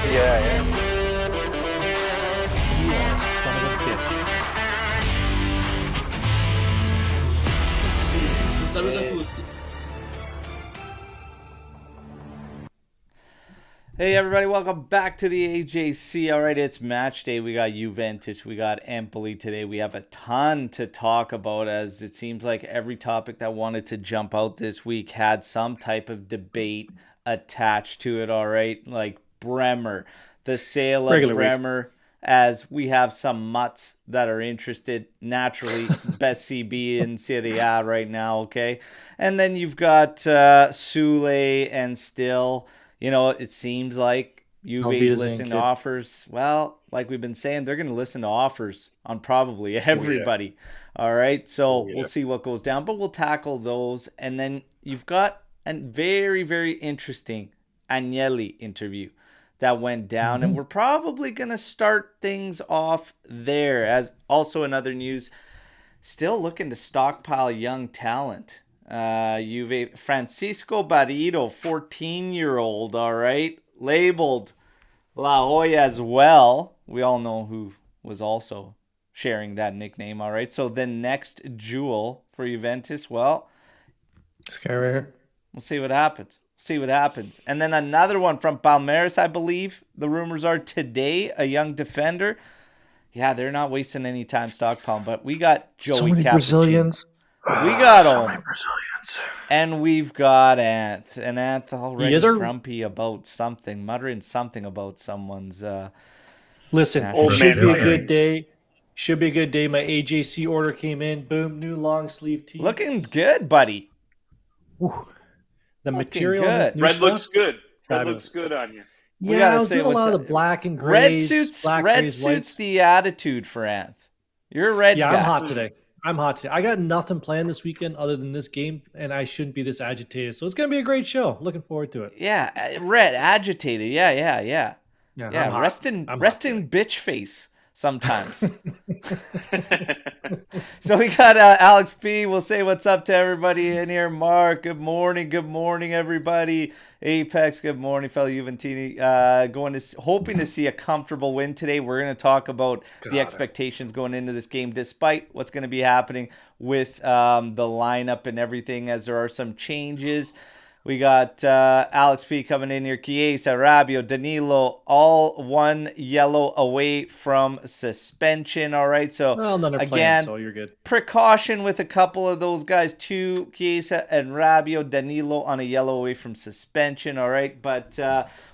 Yeah. You son of a bitch. Un saluto a tutti. Hey everybody, welcome back to the AJC. All right, it's match day. We got Juventus, we got Empoli today. We have a ton to talk about, as it seems like every topic that wanted to jump out this week had some type of debate attached to it. All right, like Bremer, the sale of Regular week. Bremer, as we have some mutts that are interested. Naturally, best CB in Serie A right now, okay? And then you've got Soule and still... You know, it seems like Juve's listening to offers. Well, like we've been saying, they're going to listen to offers on probably everybody. All right, so we'll see what goes down, but we'll tackle those. And then you've got a very, very interesting Agnelli interview that went down, and we're probably going to start things off there. As also in other news, still looking to stockpile young talent. Juve Francisco Barreto, 14-year-old, all right, labeled La Joya as well. We all know who was also sharing that nickname, all right. So the next jewel for Juventus, well, This guy right here. we'll see what happens. And then another one from Palmeiras, I believe. The rumors are today, a young defender. Yeah, they're not wasting any time stockpiling, but we got Joey So many Cappuccino. Brazilians. We got Brazilians. And we've got Anth. And Anth already Yes, sir. grumpy about something, muttering something about someone's... Listen, National should be a Brazilians. good day. Should be a good day. My AJC order came in. Boom, new long sleeve tee. Looking good, buddy. Ooh. The Looking material on this good. new Red stuff. looks good. Red Fabulous. looks good on you. We Yeah, gotta I was say doing a lot what's of the black and Red grays. suits black, grays, suits whites. the attitude for Anth. You're a red Yeah, guy. I'm hot today. I got nothing planned this weekend other than this game, and I shouldn't be this agitated. So it's going to be a great show. Looking forward to it. Yeah, red, agitated. Yeah. Yeah, I'm hot. resting I'm hot bitch face sometimes. So we got Alex P. We'll say what's up to everybody in here. Mark, good morning, everybody. Apex, good morning, fellow Juventini. Hoping to see a comfortable win today. We're going to talk about the expectations going into this game, despite what's going to be happening with the lineup and everything, as there are some changes. We got Alex P coming in here. Chiesa, Rabiot, Danilo, all one yellow away from suspension. All right, so Well, none are again, playing, so you're good. precaution with a couple of those guys too. Chiesa and Rabiot, Danilo on a yellow away from suspension. All right, but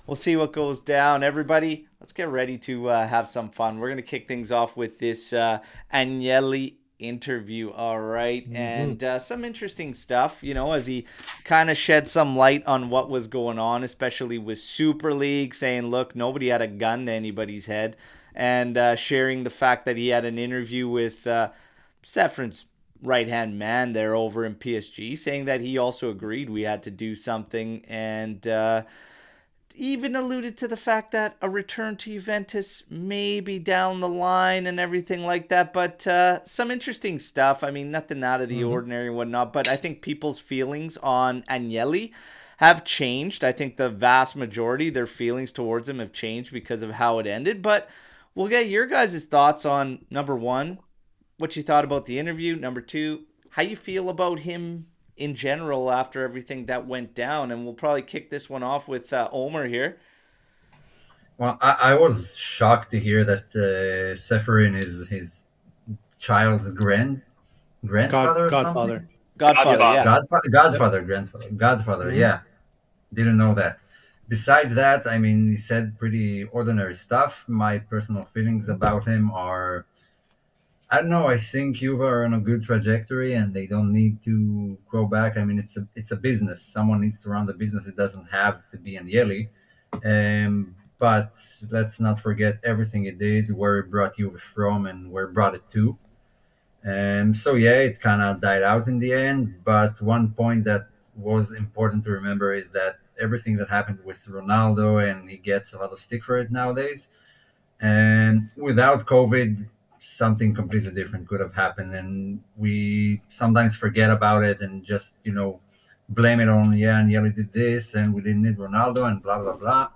we'll see what goes down. Everybody, let's get ready to have some fun. We're going to kick things off with this Agnelli interview, all right, and some interesting stuff, you know, as he kind of shed some light on what was going on, especially with Super League, saying, look, nobody had a gun to anybody's head, and sharing the fact that he had an interview with Sefrin's right-hand man there over in PSG, saying that he also agreed we had to do something, and even alluded to the fact that a return to Juventus may be down the line and everything like that. But some interesting stuff. I mean, nothing out of the ordinary and whatnot. But I think people's feelings on Agnelli have changed. I think the vast majority, their feelings towards him have changed because of how it ended. But we'll get your guys' thoughts on, number one, what you thought about the interview. Number two, how you feel about him in general after everything that went down. And we'll probably kick this one off with Omer here. Well, I was shocked to hear that Seferin is his child's grandfather or something? Godfather, yeah. Godfather, yeah. Didn't know that. Besides that, I mean, he said pretty ordinary stuff. My personal feelings about him are, I don't know. I think Juve are on a good trajectory, and they don't need to go back. I mean, it's a business. Someone needs to run the business. It doesn't have to be Agnelli. But let's not forget everything he did, where he brought Juve from, and where he brought it to. So yeah, it kind of died out in the end. But one point that was important to remember is that everything that happened with Ronaldo, and he gets a lot of stick for it nowadays. And without COVID, something completely different could have happened, and we sometimes forget about it and just blame it on Agnelli did this and we didn't need Ronaldo and blah blah blah.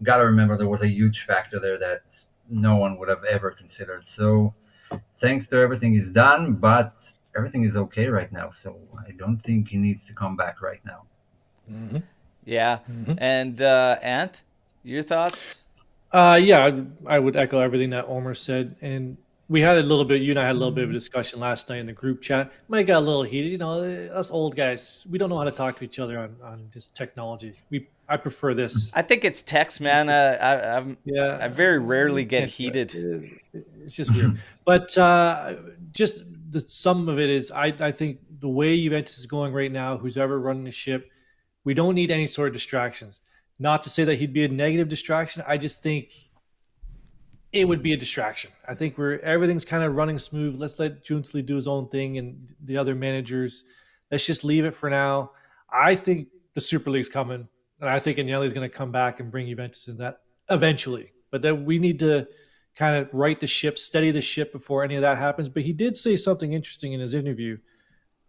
gotta remember there was a huge factor there that no one would have ever considered. So thanks to everything he's done, but everything is okay right now. So I don't think he needs to come back right now. Mm-hmm. Yeah. Mm-hmm. And Anth, your thoughts? Yeah, I would echo everything that Omer said. And we had a little bit, you and I had a little bit of a discussion last night in the group chat. Might got a little heated. You know, us old guys, we don't know how to talk to each other on this technology. I prefer this. I think it's text, man. I Yeah, very rarely we get can't do heated. It's just weird. But just the sum of it is, I think the way Juventus is going right now, who's ever running the ship, we don't need any sort of distractions. Not to say that he'd be a negative distraction. I just think it would be a distraction. I think everything's kind of running smooth. Let's let Juntli do his own thing and the other managers. Let's just leave it for now. I think the Super League's coming, and I think Agnelli's going to come back and bring Juventus in that eventually. But then we need to kind of right the ship, steady the ship before any of that happens. But he did say something interesting in his interview.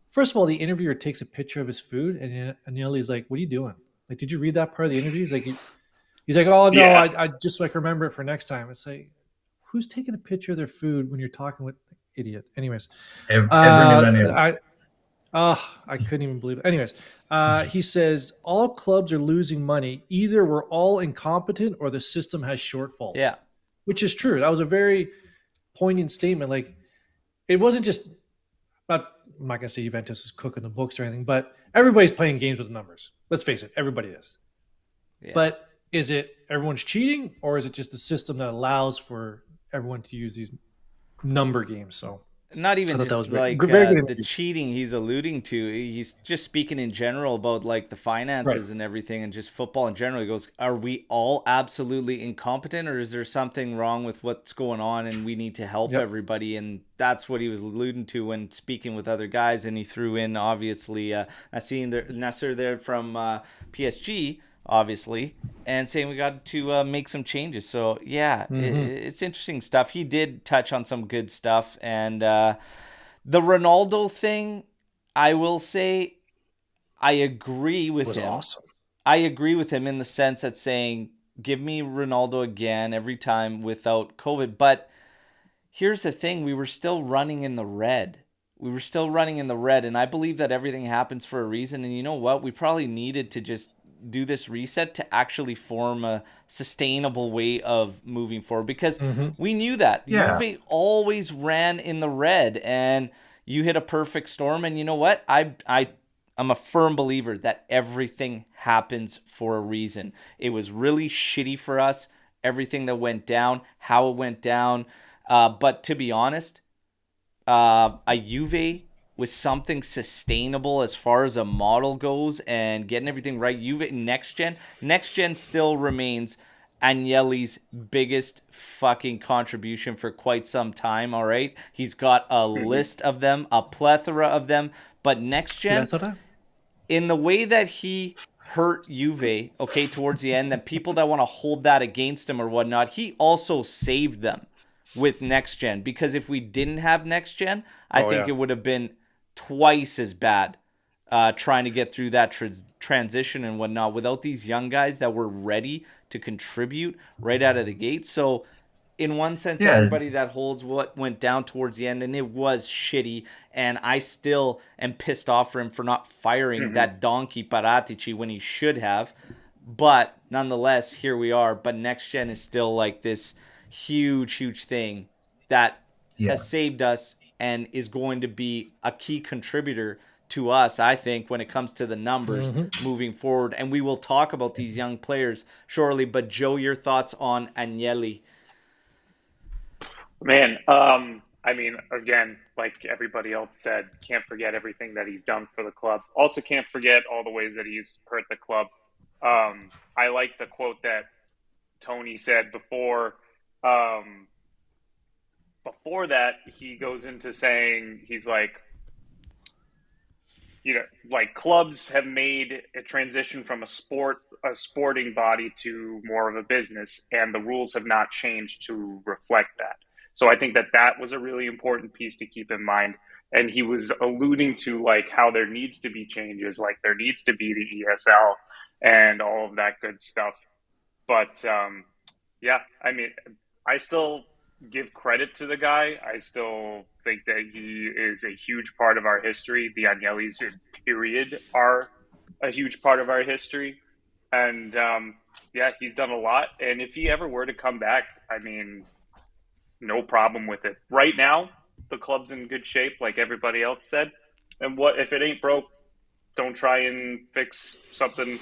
First of all, the interviewer takes a picture of his food, and Agnelli's like, "What are you doing? Like, did you read that part of the interview?" He's like, "Oh no, Yeah. I just so I can remember it for next time." It's like, who's taking a picture of their food when you're talking with idiot? Anyways, Every uh, millennial. I couldn't even believe it. Anyways, he says all clubs are losing money. Either we're all incompetent or the system has shortfalls. Yeah. Which is true. That was a very poignant statement. Like, it wasn't just about. I'm not gonna say Juventus is cooking the books or anything, but everybody's playing games with numbers. Let's face it, everybody is. Yeah. But is it everyone's cheating, or is it just the system that allows for everyone to use these number games? So Not I even thought that was just very, like very good the interview. cheating he's alluding to. He's just speaking in general about like the finances Right. and everything and just football in general. He goes, are we all absolutely incompetent, or is there something wrong with what's going on and we need to help Yep. everybody? And that's what he was alluding to when speaking with other guys. And he threw in, obviously, I seen Nasser there from PSG, obviously, and saying we got to make some changes. So yeah, it's interesting stuff. He did touch on some good stuff, and the Ronaldo thing, I will say, I agree It with was him. awesome. I agree with him in the sense that saying, give me Ronaldo again every time without COVID. But here's the thing, we were still running in the red. We were still running in the red, and I believe that everything happens for a reason. And you know what? We probably needed to just do this reset to actually form a sustainable way of moving forward, because we knew that Yeah. Juve always ran in the red, and you hit a perfect storm. And you know what? I'm a firm believer that everything happens for a reason. It was really shitty for us, everything that went down, how it went down. But to be honest, a Juve with something sustainable as far as a model goes and getting everything right. Juve next gen still remains Agnelli's biggest fucking contribution for quite some time. All right, he's got a list of them, a plethora of them. But next gen, Plethora? in the way that he hurt Juve, okay, towards the end, that people that want to hold that against him or whatnot, he also saved them with next gen. Because if we didn't have next gen, I think it would have been twice as bad trying to get through that transition and whatnot without these young guys that were ready to contribute right out of the gate. So in one sense, Yeah. everybody that holds what went down towards the end, and it was shitty, and I still am pissed off for him for not firing that donkey Paratici when he should have. But nonetheless, here we are. But next gen is still like this huge thing that Yeah. has saved us and is going to be a key contributor to us, I think, when it comes to the numbers moving forward. And we will talk about these young players shortly. But Joe, your thoughts on Agnelli? Man, I mean, again, like everybody else said, can't forget everything that he's done for the club. Also, can't forget all the ways that he's hurt the club. I like the quote that Tony said before. Before that, he goes into saying, he's like, you know, like clubs have made a transition from a sporting body to more of a business, and the rules have not changed to reflect that. So I think that that was a really important piece to keep in mind. And he was alluding to like how there needs to be changes, like there needs to be the ESL and all of that good stuff. But yeah, I mean, I still give credit to the guy. I still think that he is a huge part of our history. The Agnellis, period, are a huge part of our history. And yeah, he's done a lot. And if he ever were to come back, I mean, no problem with it. Right now, the club's in good shape, like everybody else said. And what if it ain't broke? Don't try and fix something.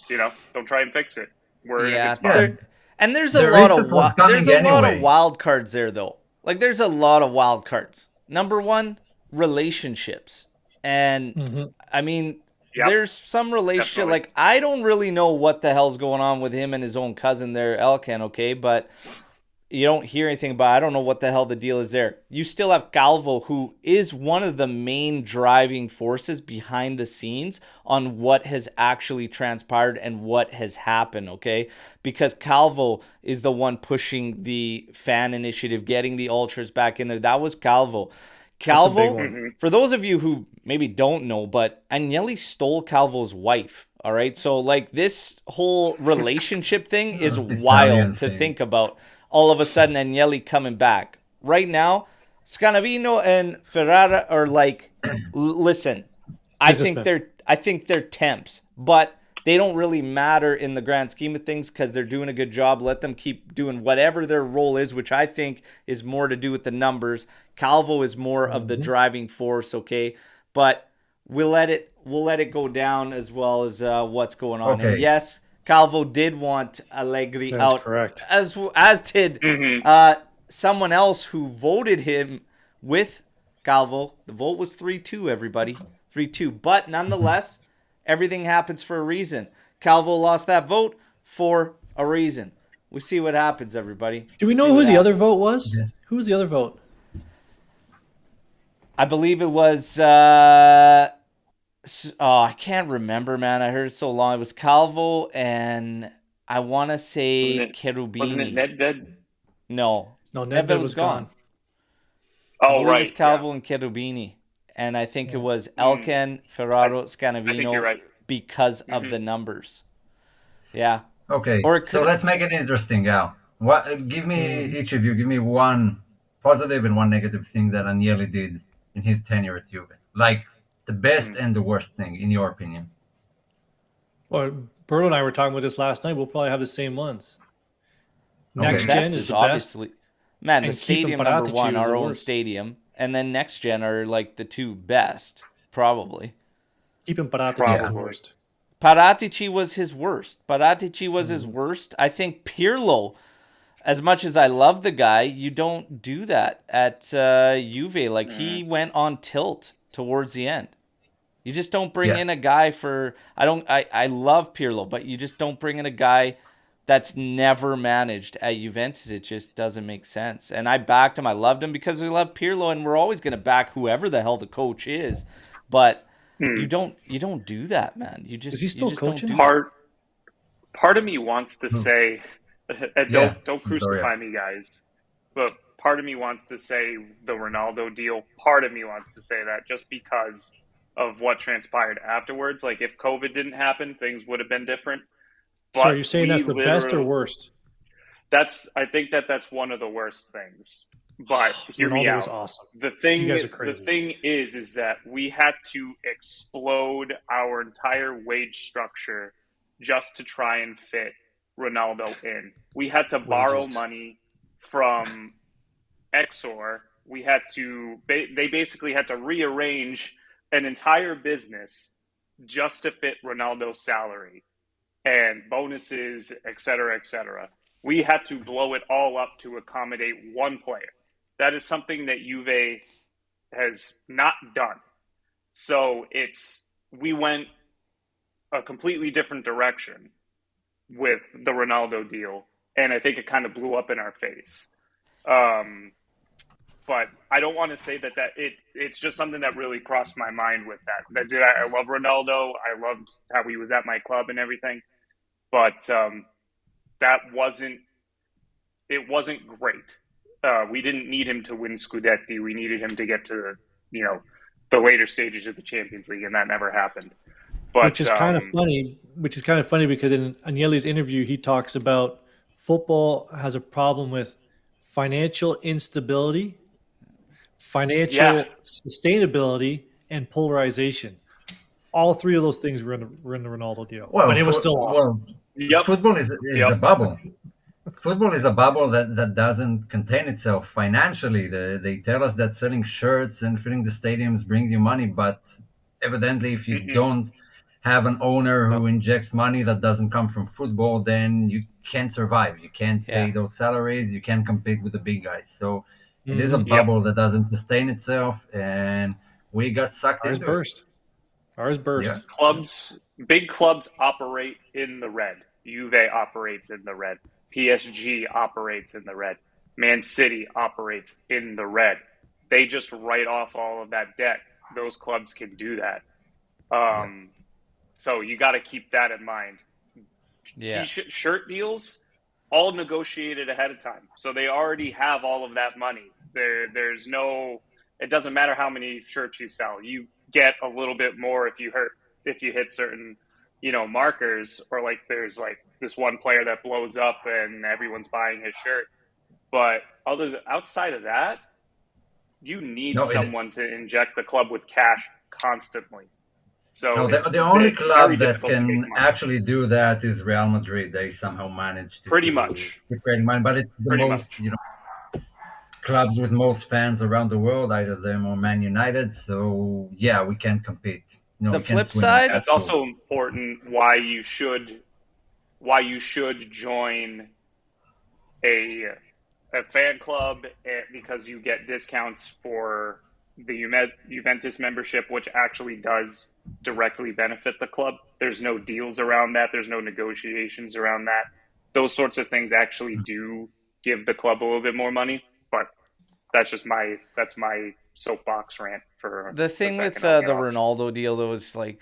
Don't try and fix it. We're in a good spot. And there's The a lot reset was of coming lot of anyway. wild cards there, though. Like, there's a lot of wild cards. Number one, relationships. And I mean, Yep. there's some relationship. Definitely. Like, I don't really know what the hell's going on with him and his own cousin there, Elkan. Okay, but you don't hear anything about it. I don't know what the hell the deal is there. You still have Calvo, who is one of the main driving forces behind the scenes on what has actually transpired and what has happened, okay? Because Calvo is the one pushing the fan initiative, getting the ultras back in there. That was Calvo. Calvo, for those of you who maybe don't know, but Agnelli stole Calvo's wife, all right? So, like, this whole relationship thing is wild to think about. All of a sudden, Agnelli coming back. Right now, Scanavino and Ferrara are like, listen, I think they're temps, but they don't really matter in the grand scheme of things because they're doing a good job. Let them keep doing whatever their role is, which I think is more to do with the numbers. Calvo is more of the driving force, okay? But we'll let it go down as well as what's going on. Okay. And yes, Calvo did want Allegri out, correct. as did someone else who voted him with Calvo. The vote was 3-2, everybody. 3-2. But nonetheless, everything happens for a reason. Calvo lost that vote for a reason. We see what happens, everybody. Do we know who the other vote was? Yeah. Who was the other vote? I believe it was... I can't remember, man. I heard it so long. It was Calvo and I want to say Cherubini. Wasn't it Nedved? No, Nedved was gone. Oh, right. It was Calvo and Cherubini. And I think it was Elkan, Ferraro, Scanavino, I think you're right. because of the numbers. Yeah. Okay, so let's make it interesting, Al. Give me, each of you, give me one positive and one negative thing that Agnelli did in his tenure at Juve. Like, the best and the worst thing, in your opinion? Well, Berto and I were talking about this last night. We'll probably have the same ones. Next gen is the obviously best. Man, the stadium number one, our own stadium, and then next gen are like the two best, probably. Keeping Paratici is the worst. Paratici was his worst. His worst. I think Pirlo, as much as I love the guy, you don't do that at Juve. Like, he went on tilt towards the end. You just don't bring in a guy for... I love Pirlo, but you just don't bring in a guy that's never managed at Juventus. It just doesn't make sense. And I backed him. I loved him because we love Pirlo, and we're always going to back whoever the hell the coach is. But you don't do that, man. You just... Is he still coaching? Part of me wants to say... Don't crucify me, guys. But part of me wants to say the Ronaldo deal. Part of me wants to say that just because of what transpired afterwards. Like, if COVID didn't happen, things would have been different. But so you're saying that's the best or worst? I think that's one of the worst things. But hear me out. Was awesome. The thing is that we had to explode our entire wage structure just to try and fit Ronaldo in. We had to borrow money from Exor. They basically had to rearrange an entire business just to fit Ronaldo's salary and bonuses, et cetera, et cetera. We had to blow it all up to accommodate one player. That is something that Juve has not done. So we went a completely different direction with the Ronaldo deal, and I think it kind of blew up in our face. But I don't want to say that it's just something that really crossed my mind with that. I love Ronaldo. I loved how he was at my club and everything. But it wasn't great. We didn't need him to win Scudetti. We needed him to get to the later stages of the Champions League, and that never happened. But which is kind of funny. Which is kind of funny because in Agnelli's interview, he talks about football has a problem with financial instability, yeah, financial sustainability, and polarization. All three of those things were in the Ronaldo deal, Well, but it was still awesome. yep, football is yep. a bubble. Football is a bubble that doesn't contain itself financially. They tell us that selling shirts and filling the stadiums brings you money, but evidently, if you Mm-mm. don't have an owner No. who injects money that doesn't come from football, then you can't survive. You can't Yeah. pay those salaries. You can't compete with the big guys. So it is a Mhm. Yep. bubble that doesn't sustain itself, and we got sucked Ours into it. burst. Ours burst. Big clubs operate in the red. Juve operates in the red. PSG operates in the red. Man City operates in the red. They just write off all of that debt. Those clubs can do that. So you got to keep that in mind. Yeah. T-shirt shirt deals all negotiated ahead of time, so they already have all of that money. There's no. It doesn't matter how many shirts you sell. You get a little bit more if you hit certain, markers, or like there's like this one player that blows up and everyone's buying his shirt. But outside of that, you need No, someone to inject the club with cash constantly. So no, the only it's very club that difficult to make can money. actually do that is Real Madrid. They somehow manage to Pretty much. keep creating money, but it's the Pretty most, much. clubs with most fans around the world, either them or Man United. So yeah, we can compete. No, The we can flip swim in side, that It's pool. also important why you should join a fan club, because you get discounts for the Juventus membership, which actually does directly benefit the club. There's no deals around that. There's no negotiations around that. Those sorts of things actually do give the club a little bit more money, but that's my soapbox rant for the a thing with second. I'll the get off. Ronaldo deal, though, is like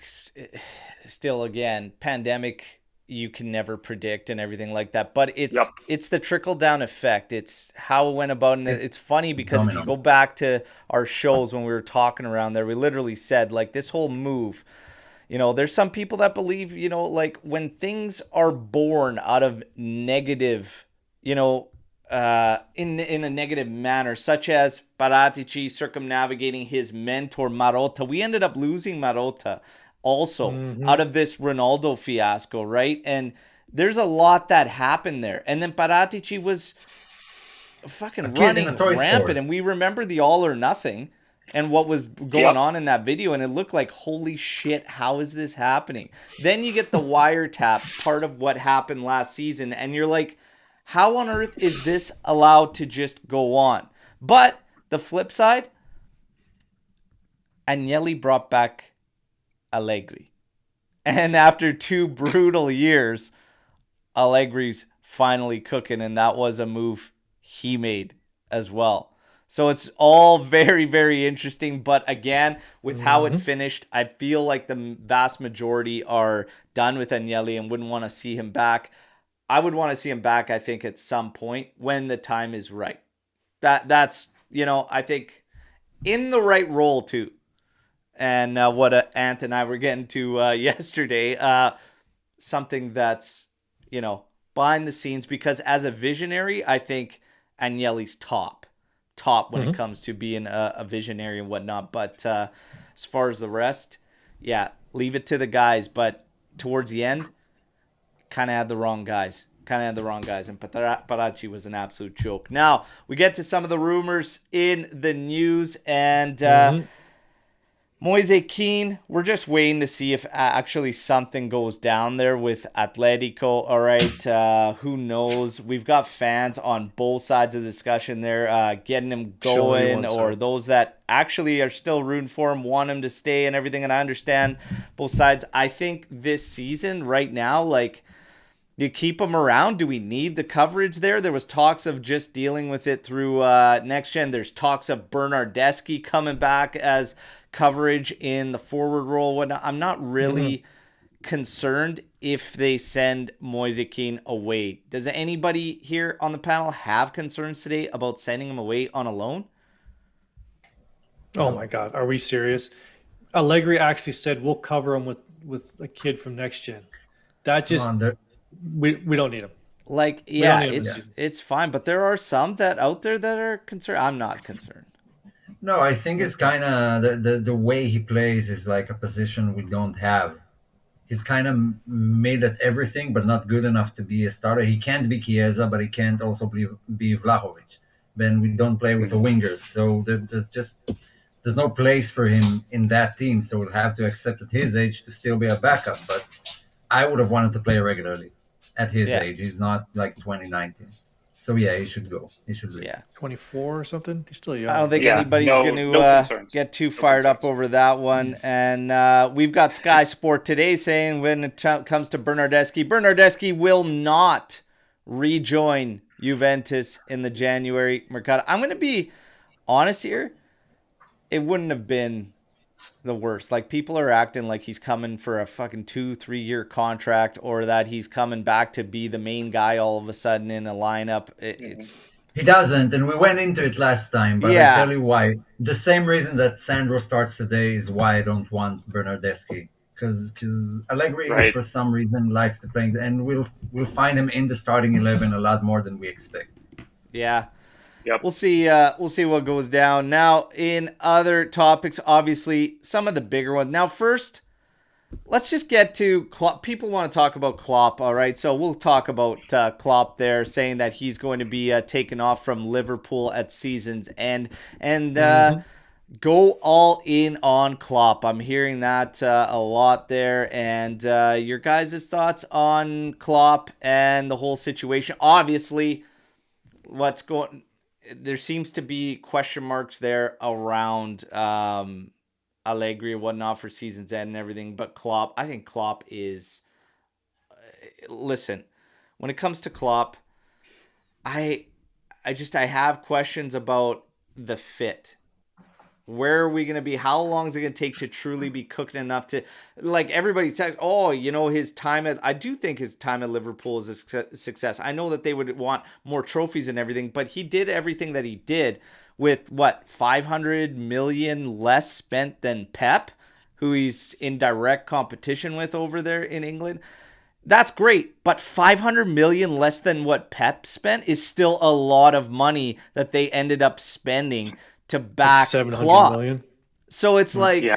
still again pandemic. You can never predict and everything like that, but Yep. it's the trickle down effect. It's how it went about, and it's funny because if you Domino. go back to our shows when we were talking around there, we literally said like this whole move. There's some people that believe, like when things are born out of negative, in a negative manner, such as Paratici circumnavigating his mentor Marotta. We ended up losing Marotta also out of this Ronaldo fiasco, right? And there's a lot that happened there. And then Paratici was fucking running rampant. And we remember the all or nothing and what was going on in that video. And it looked like, holy shit, how is this happening? Then you get the wiretaps, part of what happened last season. And you're like, how on earth is this allowed to just go on? But the flip side, Agnelli brought back Allegri. And after 2 brutal years, Allegri's finally cooking, and that was a move he made as well. So it's all very, very interesting. But again, with how it finished, I feel like the vast majority are done with Agnelli and wouldn't want to see him back. I would want to see him back, I think, at some point when the time is right. That's, I think in the right role too. And what Ant and I were getting to yesterday, something that's, behind the scenes, because as a visionary, I think Agnelli's top when it comes to being a visionary and whatnot. But as far as the rest, yeah, leave it to the guys. But towards the end, kind of had the wrong guys. And Paratici was an absolute joke. Now, we get to some of the rumors in the news, and Moise Kean, we're just waiting to see if actually something goes down there with Atletico. All right, who knows? We've got fans on both sides of the discussion there, getting him going, or those that actually are still rooting for him, want him to stay and everything. And I understand both sides. I think this season right now, like, you keep him around. Do we need the coverage there? There was talks of just dealing with it through Next Gen. There's talks of Bernardeschi coming back as coverage in the forward role. I'm not really concerned if they send Moise Kean away. Does anybody here on the panel have concerns today about sending him away on a loan? Oh my God, are we serious? Allegri actually said we'll cover him with with a kid from next gen. That just Come on, we don't need him. Like, We don't yeah, need him this season. it's fine, but there are some that out there that are concerned. I'm not concerned. no, I think it's kind of the way he plays is like a position we don't have. He's kind of made at everything, but not good enough to be a starter. He can't be Chiesa, but he can't also be Vlahovic. Then we don't play with the wingers, so there's no place for him in that team. So we'll have to accept at his age to still be a backup. But I would have wanted to play regularly at his Yeah. age. He's not like 2019. So yeah, he should go. He should leave. Yeah. 24 or something. He's still young. I don't think Yeah, anybody's no- going to no concerns. get too fired up over that one. And we've got Sky Sport today saying when it comes to Bernardeschi will not rejoin Juventus in the January Mercato. I'm going to be honest here. It wouldn't have been the worst. Like, people are acting like he's coming for a fucking 2-3 year contract, or that he's coming back to be the main guy all of a sudden in a lineup. It's He doesn't, and we went into it last time, but Yeah. I'll tell you why. The same reason that Sandro starts today is why I don't want Bernardeschi. Because Allegri, Right. for some reason, likes to play, and we'll find him in the starting 11 a lot more than we expect. Yeah. Yep. We'll see what goes down. Now, in other topics, obviously, some of the bigger ones. Now, first, let's just get to Klopp. People want to talk about Klopp, all right? So we'll talk about Klopp there, saying that he's going to be taken off from Liverpool at season's end. And go all in on Klopp. I'm hearing that a lot there. And your guys' thoughts on Klopp and the whole situation. Obviously, there seems to be question marks there around Allegri and whatnot for season's end and everything. But Klopp, I think Klopp is... Listen, when it comes to Klopp, I have questions about the fit. Where are we going to be? How long is it going to take to truly be cooked enough to, like, everybody says, his time I do think his time at Liverpool is a success. I know that they would want more trophies and everything, but he did everything that he did with 500 million less spent than Pep, who he's in direct competition with over there in England. That's great, but 500 million less than what Pep spent is still a lot of money that they ended up spending to back 700 Klopp. million. So it's like, Yeah.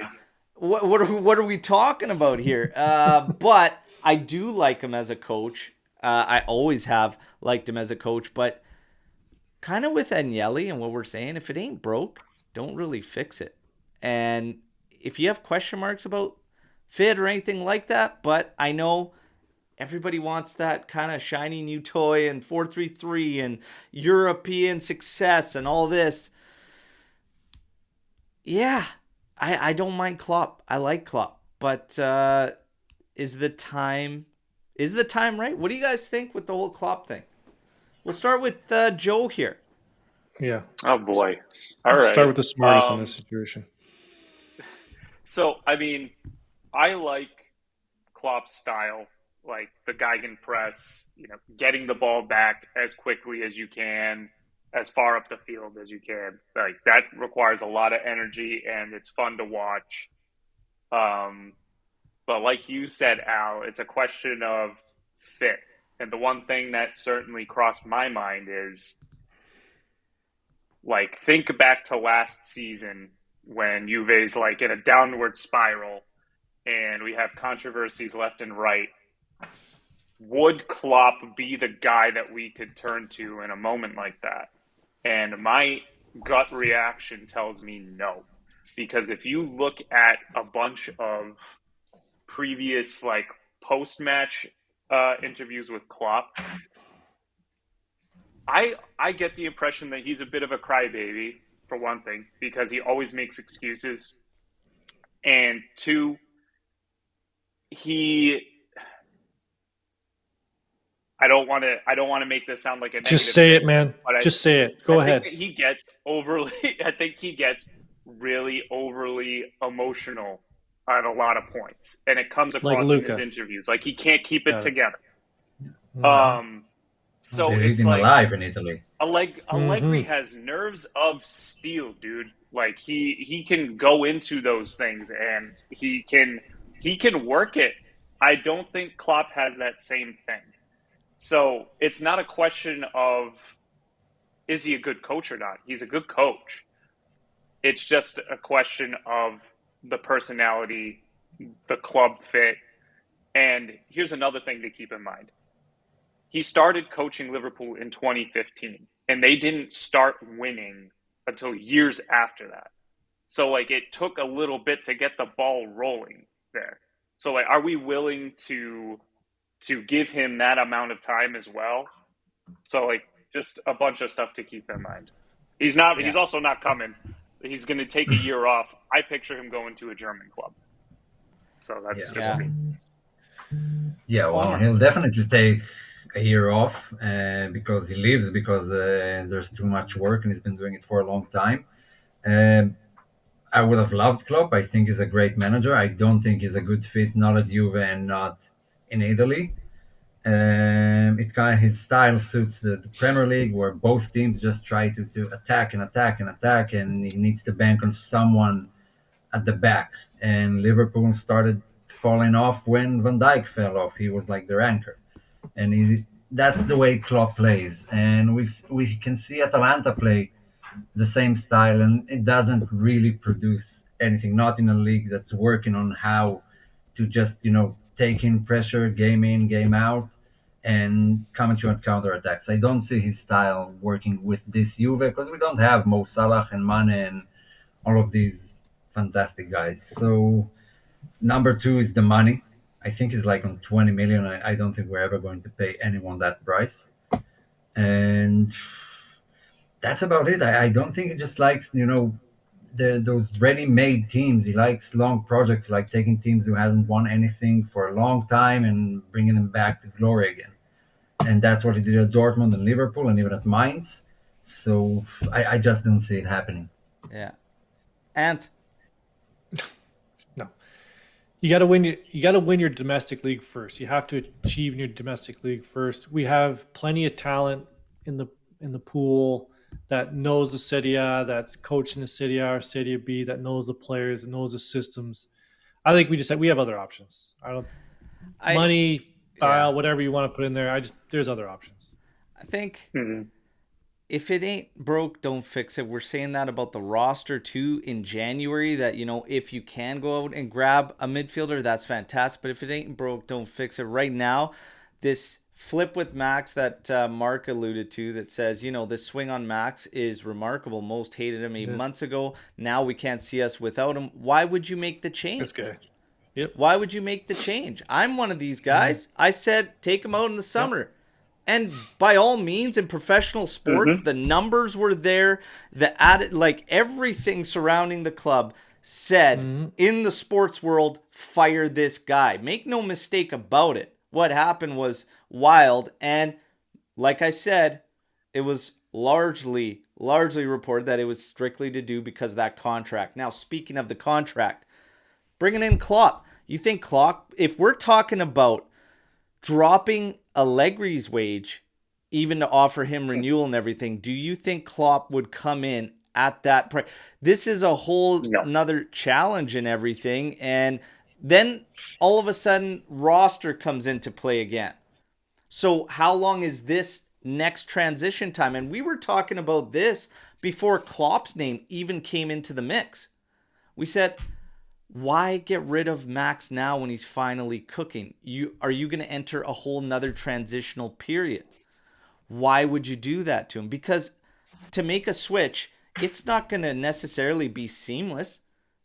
what are we talking about here? But I do like him as a coach. I always have liked him as a coach, but kind of with Agnelli and what we're saying, if it ain't broke, don't really fix it. And if you have question marks about fit or anything like that, but I know everybody wants that kind of shiny new toy and 4-3-3 and European success and all this. Yeah, I don't mind Klopp. I like Klopp. But is the time right? What do you guys think with the whole Klopp thing? We'll start with Joe here. Yeah. Oh boy. All right. Start with the smartest in this situation. So, I mean, I like Klopp's style, like the Gegenpress, getting the ball back as quickly as you can, as far up the field as you can. Like, that requires a lot of energy, and it's fun to watch. But like you said, Al, it's a question of fit. And the one thing that certainly crossed my mind is, like, think back to last season when Juve's like in a downward spiral and we have controversies left and right. Would Klopp be the guy that we could turn to in a moment like that? And my gut reaction tells me no. Because if you look at a bunch of previous, like, post-match interviews with Klopp, I get the impression that he's a bit of a crybaby, for one thing, because he always makes excuses. And two, I don't want to make this sound like a negative Just say thing, it, man. but Just say it. Go ahead. I think he gets really overly emotional at a lot of points, and it comes Like across in Luca. his interviews like he can't keep it Yeah. together. Mhm. So They're it's eating like alive in Italy. Allegri has nerves of steel, dude. Like, he can go into those things and he can he can work it. I don't think Klopp has that same thing. So it's not a question of is he a good coach or not? He's a good coach. It's just a question of the personality, the club fit. And here's another thing to keep in mind. He started coaching Liverpool in 2015, and they didn't start winning until years after that. So, like, it took a little bit to get the ball rolling there. So, like, are we willing to give him that amount of time as well? So, like, just a bunch of stuff to keep in mind. He's also not coming. He's going to take a year off. I picture him going to a German club. So that's just me. Yeah, well, he'll definitely take a year off because he leaves because there's too much work and he's been doing it for a long time. I would have loved Klopp. I think he's a great manager. I don't think he's a good fit, not at Juve and not in Italy. His style suits the Premier League, where both teams just try to attack and attack and attack, and he needs to bank on someone at the back. And Liverpool started falling off when Van Dijk fell off. He was like their anchor, and that's the way Klopp plays. And we can see Atalanta play the same style, and it doesn't really produce anything. Not in a league that's working on how to just take in pressure, game in, game out, and come at you at counterattacks. I don't see his style working with this Juve because we don't have Mo Salah and Mane and all of these fantastic guys. So number 2 is the money. I think it's like on 20 million. I don't think we're ever going to pay anyone that price. And that's about it. I don't think he just likes, those ready-made teams. He likes long projects, like taking teams who hasn't won anything for a long time and bringing them back to glory again. And that's what he did at Dortmund and Liverpool and even at Mainz. So I just don't see it happening. Yeah. And no, you got to win. You got to win your domestic league first. You have to achieve in your domestic league first. We have plenty of talent in the pool that knows the Serie A, that's coaching the Serie A or Serie B, that knows the players and knows the systems. I think we have other options. Money, style, whatever you want to put in there. There's other options. I think if it ain't broke, don't fix it. We're saying that about the roster too in January, that, if you can go out and grab a midfielder, that's fantastic. But if it ain't broke, don't fix it. Right now, this flip with Max that Mark alluded to that says, this swing on Max is remarkable. Most hated him 8 months ago. Now we can't see us without him. Why would you make the change? That's good. Yep. Why would you make the change? I'm one of these guys. I said, take him out in the summer. Yep. And by all means, in professional sports, the numbers were there. Everything surrounding the club said in the sports world, fire this guy. Make no mistake about it. What happened was wild, and like I said, it was largely reported that it was strictly to do because of that contract. Now, speaking of the contract, bringing in Klopp, you think Klopp, if we're talking about dropping Allegri's wage, even to offer him renewal and everything, do you think Klopp would come in at that price? This is a whole another challenge and everything, and then all of a sudden roster comes into play again. So how long is this next transition time? And we were talking about this before Klopp's name even came into the mix. We said, why get rid of Max now when he's finally cooking? Are you going to enter a whole nother transitional period? Why would you do that to him? Because to make a switch, it's not going to necessarily be seamless.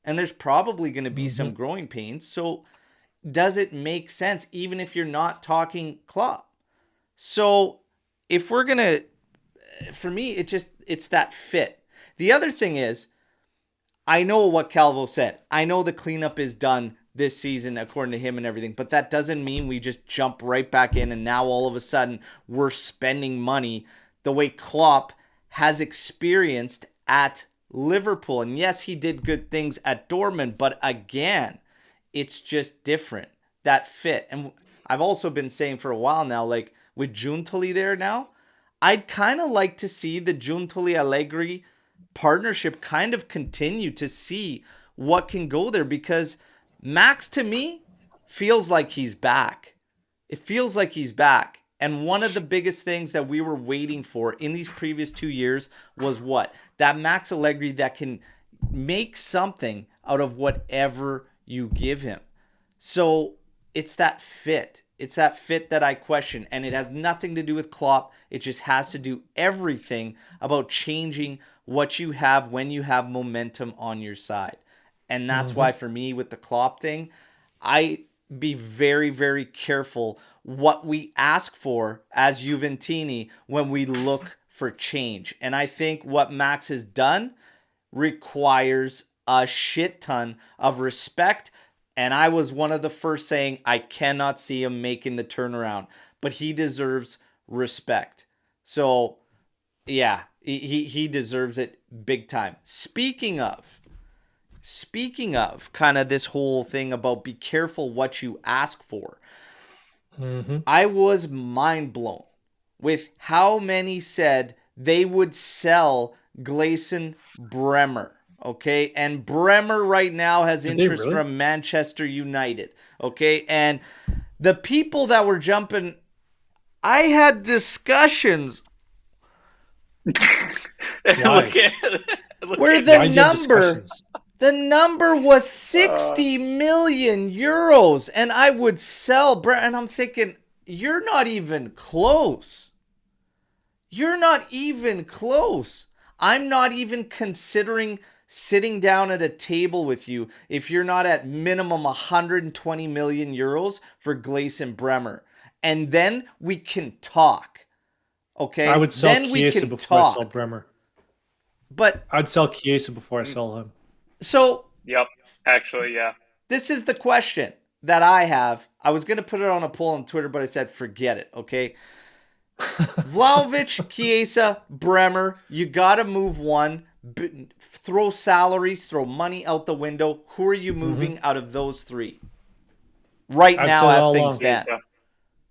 And there's probably going to be some growing pains. So does it make sense, even if you're not talking Klopp? So if we're going to, for me, it's that fit. The other thing is, I know what Calvo said. I know the cleanup is done this season, according to him and everything, but that doesn't mean we just jump right back in and now all of a sudden we're spending money the way Klopp has experienced at Liverpool. And yes, he did good things at Dortmund, but again, it's just different. That fit. And I've also been saying for a while now, like with Giuntoli there now, I'd kind of like to see the Giuntoli-Allegri partnership kind of continue to see what can go there, because Max, to me, feels like he's back. It feels like he's back. And one of the biggest things that we were waiting for in these previous 2 years was what? That Max Allegri that can make something out of whatever you give him. So it's that fit. It's that fit that I question. And it has nothing to do with Klopp. It just has to do everything about changing what you have when you have momentum on your side. And that's why for me with the Klopp thing, I be very, very careful what we ask for as Juventini when we look for change. And I think what Max has done requires a shit ton of respect. And I was one of the first saying I cannot see him making the turnaround, but he deserves respect. So yeah, he deserves it big time. Speaking of kind of this whole thing about be careful what you ask for. I was mind blown with how many said they would sell Gleison Bremer. Okay. And Bremer right now has interest from Manchester United. Okay. And the people that were jumping, I had discussions where the number was 60 million euros, and I would sell Brett, and I'm thinking, you're not even close. You're not even close. I'm not even considering sitting down at a table with you if you're not at minimum 120 million euros for Gleison Bremer. And then we can talk. Okay? I would sell Chiesa before I sell Bremer. But I'd sell Chiesa before I sell him. So, yep, actually, yeah. This is the question that I have. I was going to put it on a poll on Twitter, but I said, forget it, okay? Vlahovic, Chiesa, Bremer, you got to move one. Throw salaries, throw money out the window. Who are you moving out of those three? Right now, as things stand.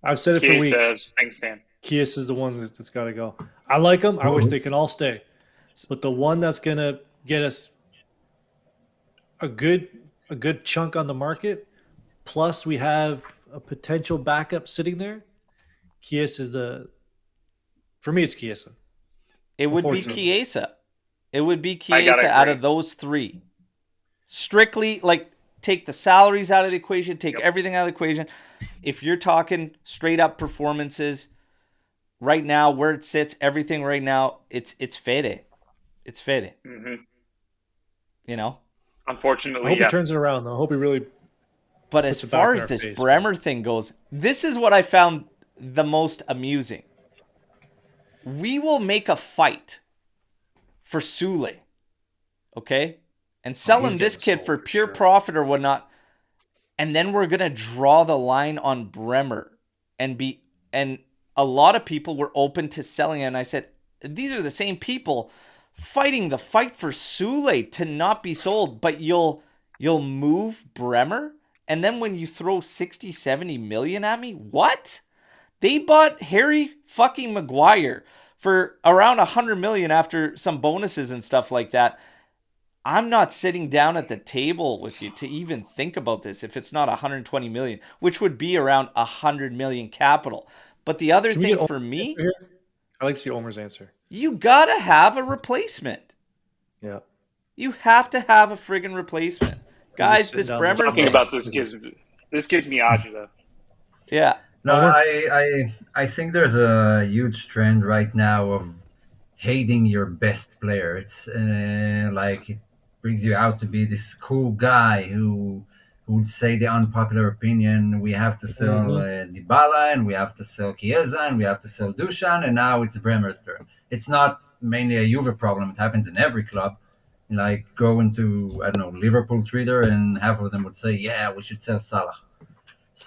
I've said it for weeks. As things stand. Chiesa is the one that's got to go. I like them. I wish they can all stay. But the one that's going to get us a good chunk on the market, plus we have a potential backup sitting there. Chiesa is for me, it's Chiesa. It would be Chiesa. It would be Chiesa out of those three. Strictly, like, take the salaries out of the equation, take everything out of the equation. If you're talking straight up performances, right now, where it sits, everything right now, it's Fede. It's Fede. You know? Unfortunately, I hope he turns it around, though. I hope he really. But as far as this Bremer thing goes, this is what I found the most amusing. We will make a fight for Soule, okay? And selling this kid for pure profit or whatnot. And then we're going to draw the line on Bremer. And a lot of people were open to selling it. And I said, these are the same people fighting the fight for Soule to not be sold, but you'll move Bremer, and then when you throw 60, 70 million at me, what? They bought Harry fucking Maguire for around 100 million after some bonuses and stuff like that. I'm not sitting down at the table with you to even think about this if it's not 120 million, which would be around 100 million capital. But the other thing for me, I like to see Omer's answer. You gotta have a replacement. Yeah. You have to have a friggin' replacement. Guys, this Bremer talking about this gives me agita. Yeah. No, I think there's a huge trend right now of hating your best player. It's like it brings you out to be this cool guy who would say the unpopular opinion. We have to sell Dybala, and we have to sell Chiesa, and we have to sell Dusan, and now it's Bremer's turn. It's not mainly a Juve problem. It happens in every club. Like, go into, I don't know, Liverpool Twitter, and half of them would say, yeah, we should sell Salah.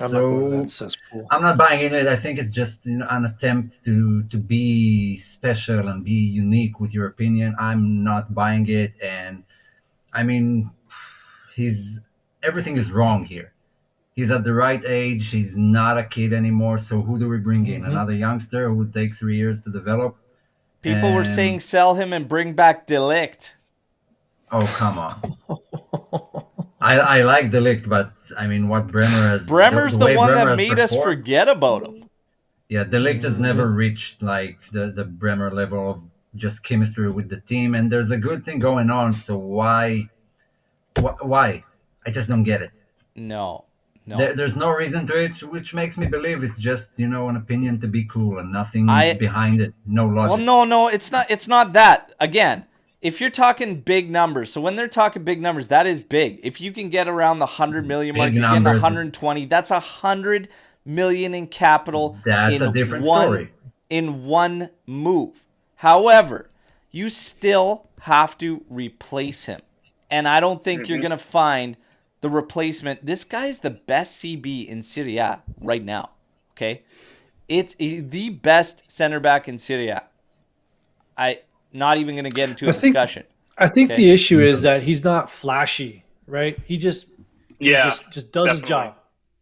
I'm not buying into it. I think it's just an attempt to be special and be unique with your opinion. I'm not buying it. And, I mean, everything is wrong here. He's at the right age. He's not a kid anymore. So who do we bring in? Another youngster who would take 3 years to develop? People were saying sell him and bring back De Ligt. Oh, come on. I like De Ligt, but I mean, what Bremer has. Bremer's the way one Bremer that has made us performed, forget about him. Yeah, De Ligt has never reached like the Bremer level of just chemistry with the team, and there's a good thing going on. So why? Why? I just don't get it. No. There's no reason to it, which makes me believe it's just an opinion to be cool and nothing behind it, no logic. Well, no, it's not. It's not that. Again, if you're talking big numbers, so when they're talking big numbers, that is big. If you can get around the 100 million mark, you're getting 120. That's 100 million in capital. That's a different story. In one move. However, you still have to replace him, and I don't think you're gonna find the replacement. This guy's the best CB in Serie A right now. Okay, it's the best center back in Serie A. Not even going to get into a discussion. I think the issue is that he's not flashy, right? He just does his job.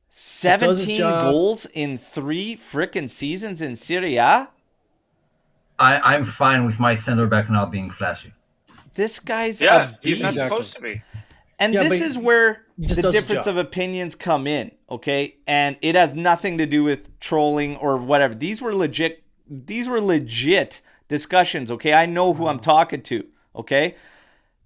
17 goals in 3 frickin' seasons in Serie A? I'm fine with my center back not being flashy. This guy's he's not supposed to be. And this is where the difference of opinions come in, okay? And it has nothing to do with trolling or whatever. These were legit discussions, okay? I know who I'm talking to, okay?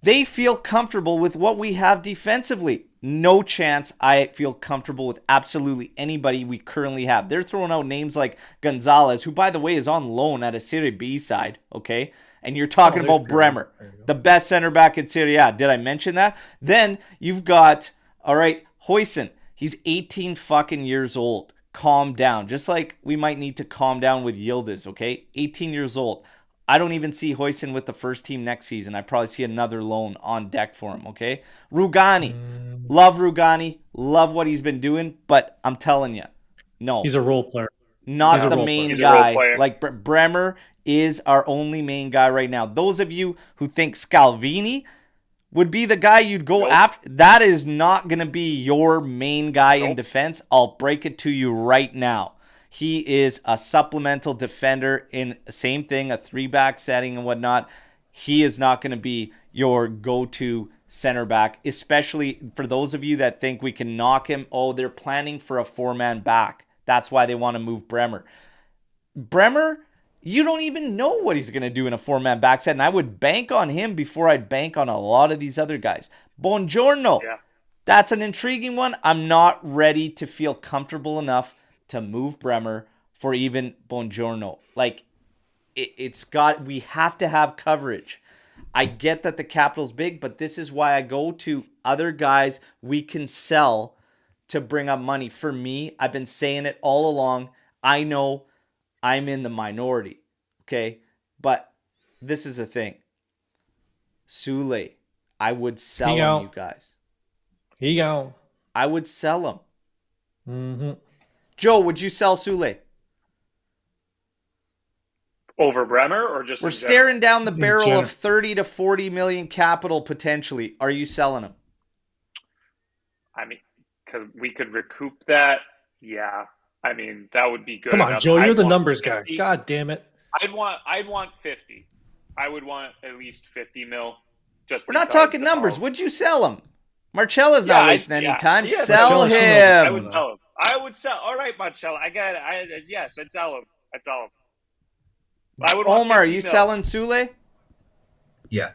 They feel comfortable with what we have defensively. No chance I feel comfortable with absolutely anybody we currently have. They're throwing out names like Gonzalez, who, by the way, is on loan at a Serie B side, okay? And you're talking about Bremer, the best center back in Serie A. Did I mention that? Then you've got, all right, Huijsen. He's 18 fucking years old. Calm down. Just like we might need to calm down with Yildiz, okay? 18 years old. I don't even see Huijsen with the first team next season. I probably see another loan on deck for him, okay? Rugani. Love Rugani. Love what he's been doing, but I'm telling you, no. He's a role player. Not the main guy. Like Bremer is our only main guy right now. Those of you who think Scalvini would be the guy you'd go after, that is not going to be your main guy in defense. I'll break it to you right now. He is a supplemental defender in same thing, a 3-back setting and whatnot. He is not going to be your go-to center back, especially for those of you that think we can knock him. Oh, they're planning for a 4-man back. That's why they want to move Bremer. Bremer, you don't even know what he's going to do in a 4-man back set, and I would bank on him before I'd bank on a lot of these other guys. Buongiorno, that's an intriguing one. I'm not ready to feel comfortable enough to move Bremer for even Buongiorno. Like, we have to have coverage. I get that the capital's big, but this is why I go to other guys we can sell to bring up money. For me, I've been saying it all along. I know I'm in the minority, okay? But this is the thing. Soule, I would sell him, you guys. Here you go. I would sell him. Mm-hmm. Joe, would you sell Soule? Over Bremer or just... We're staring down the barrel of 30 to 40 million capital potentially. Are you selling him? I mean, because we could recoup that. Yeah. I mean, that would be good. Come on, Joe, you're the numbers guy. God damn it. I'd want 50. I would want at least 50 mil. We're not talking numbers. Would you sell him? Marcella's not wasting any time. Sell him. I would sell him. All right, Marcella. Yes, I'd sell him. I would Omer, are you selling Soule? Yeah.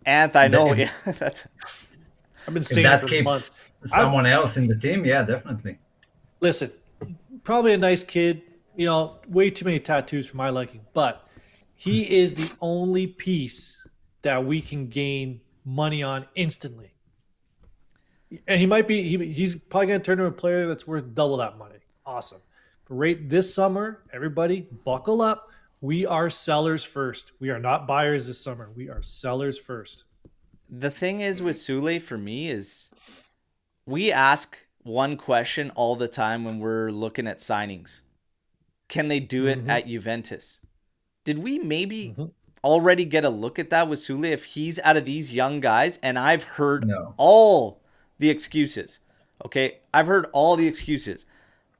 Anth, I know. Yeah, that's... I've been saying that for months. Someone else in the team, yeah, definitely. Listen, probably a nice kid, way too many tattoos for my liking, but he is the only piece that we can gain money on instantly. And he's probably going to turn into a player that's worth double that money. Awesome. But right this summer, everybody buckle up. We are sellers first. We are not buyers this summer. We are sellers first. The thing is with Soule for me is we ask one question all the time when we're looking at signings. Can they do it at Juventus? Did we maybe already get a look at that with Soule if he's out of these young guys? And I've heard all the excuses. Okay? I've heard all the excuses.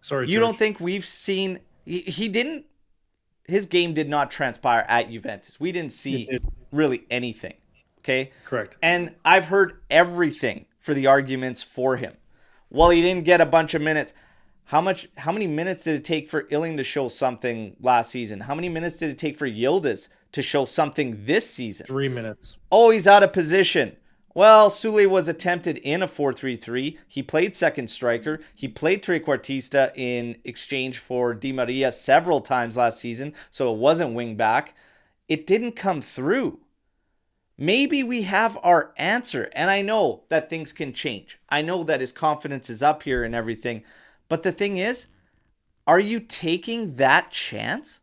Sorry, you don't think we've seen... His game did not transpire at Juventus. We didn't see really anything. Okay? Correct. And I've heard everything for the arguments for him. Well, he didn't get a bunch of minutes. How many minutes did it take for Illing to show something last season? How many minutes did it take for Yildiz to show something this season? 3 minutes. Oh, he's out of position. Well, Soule was attempted in a 4-3-3. He played second striker. He played trequartista in exchange for Di Maria several times last season, so it wasn't wing back. It didn't come through. Maybe we have our answer, and I know that things can change. I know that his confidence is up here and everything, but the thing is, are you taking that chance?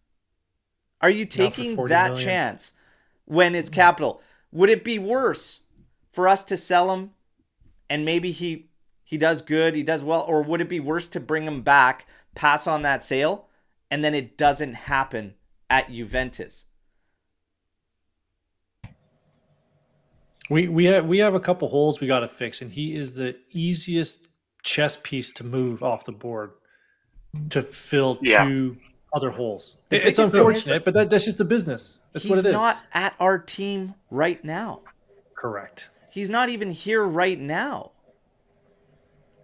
Are you taking that chance when it's capital? Would it be worse for us to sell him and maybe he does good, he does well, or would it be worse to bring him back, pass on that sale, and then it doesn't happen at Juventus? We have a couple holes we got to fix, and he is the easiest chess piece to move off the board to fill 2 other holes. It's unfortunate, but that's just the business. That's what it is. He's not at our team right now. Correct. He's not even here right now.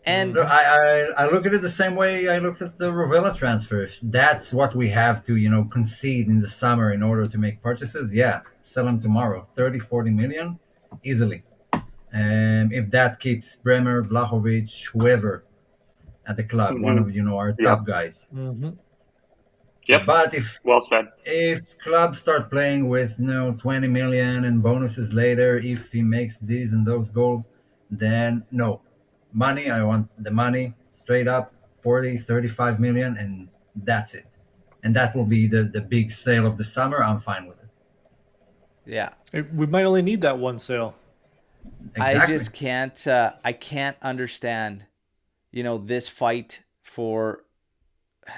And I look at it the same way I looked at the Rovella transfer. That's what we have to, concede in the summer in order to make purchases. Yeah, sell him tomorrow. 30, 40 million, easily. If that keeps Bremer, Vlahovic, whoever at the club, one of our top guys. Mm-hmm. Yep. But well said. If clubs start playing with 20 million and bonuses later, if he makes these and those goals, then no. Money, I want the money straight up, 40, 35 million, and that's it. And that will be the big sale of the summer. I'm fine with it. Yeah. We might only need that one sale. Exactly. I just can't I can't understand, this fight for,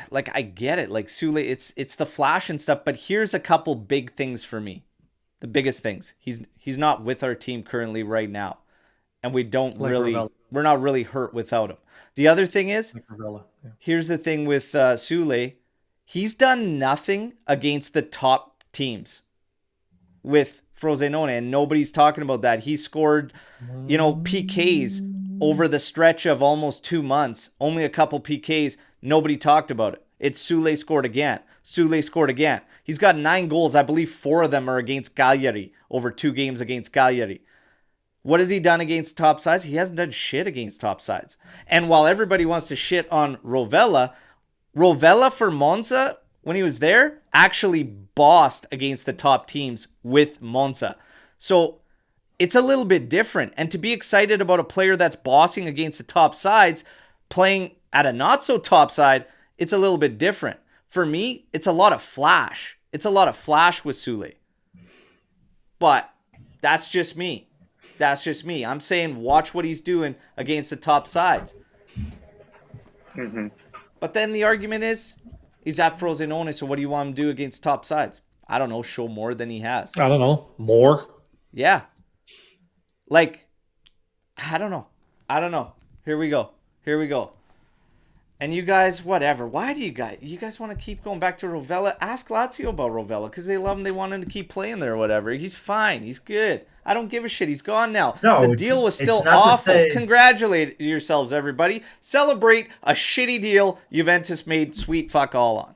like, I get it. Like, Soule, it's the flash and stuff, but here's a couple big things for me. The biggest things. He's not with our team currently right now. And we're not really hurt without him. The other thing is, here's the thing with Soule. He's done nothing against the top teams with Frosinone, and nobody's talking about that. He scored, PKs over the stretch of almost 2 months. Only a couple PKs. Nobody talked about it. It's Soule scored again. Soule scored again. He's got 9 goals. I believe 4 of them are against Cagliari, over 2 games against Cagliari. What has he done against top sides? He hasn't done shit against top sides. And while everybody wants to shit on Rovella for Monza, when he was there, actually bossed against the top teams with Monza. So it's a little bit different. And to be excited about a player that's bossing against the top sides, playing at a not so top side, it's a little bit different. For me, it's a lot of flash. It's a lot of flash with Soule. But that's just me. I'm saying watch what he's doing against the top sides. Mm-hmm. But then the argument is, he's at Frosinone, so what do you want him to do against top sides? I don't know, show more than he has. I don't know. More? Yeah. Like, I don't know. Here we go. And you guys, whatever. Why do you guys want to keep going back to Rovella? Ask Lazio about Rovella, because they love him. They want him to keep playing there or whatever. He's fine. He's good. I don't give a shit. He's gone now. No, the deal was still awful. Congratulate yourselves, everybody. Celebrate a shitty deal Juventus made sweet fuck all on.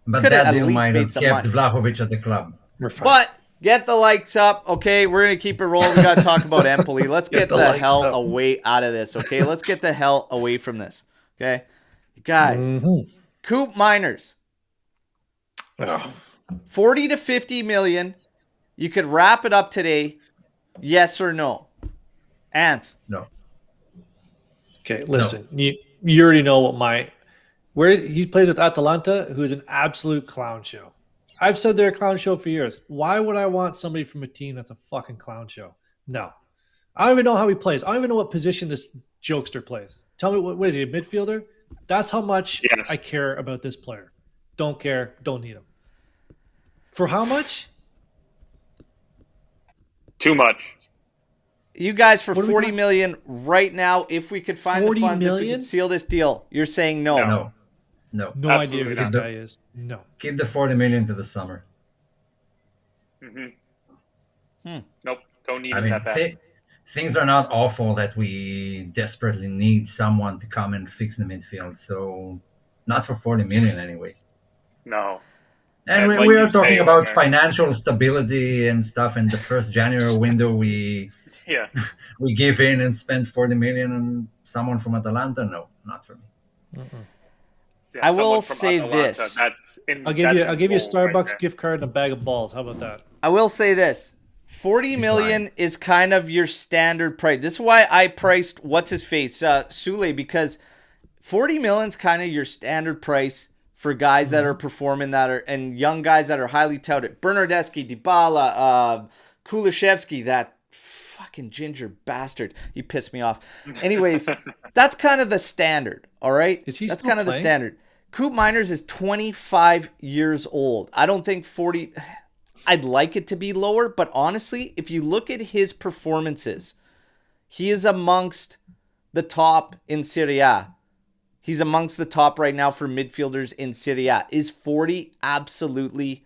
But Could that at deal least might made have some kept money. Vlahovic at the club. But get the likes up, okay? We're going to keep it rolling. We got to talk about Empoli. Let's get the hell away out of this, okay? Let's get the hell away from this, okay? Guys, Coop Miners, 40 to 50 million. You could wrap it up today. Yes or no? Anth. No. Okay, listen. No. You already know what where he plays with Atalanta, who is an absolute clown show. I've said they're a clown show for years. Why would I want somebody from a team that's a fucking clown show? No. I don't even know how he plays. I don't even know what position this jokester plays. Tell me, what is he, a midfielder? That's how much I care about this player. Don't care. Don't need him. For how much? Too much. You guys, for 40 million right now, if we could find the funds, if we could seal this deal, you're saying no. No. No idea who this guy is. No. Keep the 40 million to the summer. Mm-hmm. Nope, don't need I it mean, that bad. things are not awful that we desperately need someone to come and fix the midfield. So, not for 40 million anyway. No. And And like we are you talking say, about Omer, financial stability and stuff. In the first January window, yeah, we give in and spend 40 million on someone from Atalanta. No, not for me. yeah, I will someone from say Atalanta. this. I'll give you a gold right Starbucks there. gift card and a bag of balls. How about that? I will say this. 40 million is kind of your standard price. This is why I priced what's his face, Soule, because 40 million is kind of your standard price for guys that are performing and young guys that are highly touted. Bernardeschi, Dybala, Kulishevsky, that fucking ginger bastard. He pissed me off. Anyways, that's kind of the standard, all right? Is he That's still kind of the playing? standard. Coop Miners is 25 years old. I don't think 40... I'd like it to be lower, but honestly, if you look at his performances, he is amongst the top in Serie A. He's amongst the top right now for midfielders in Serie A. Is 40 absolutely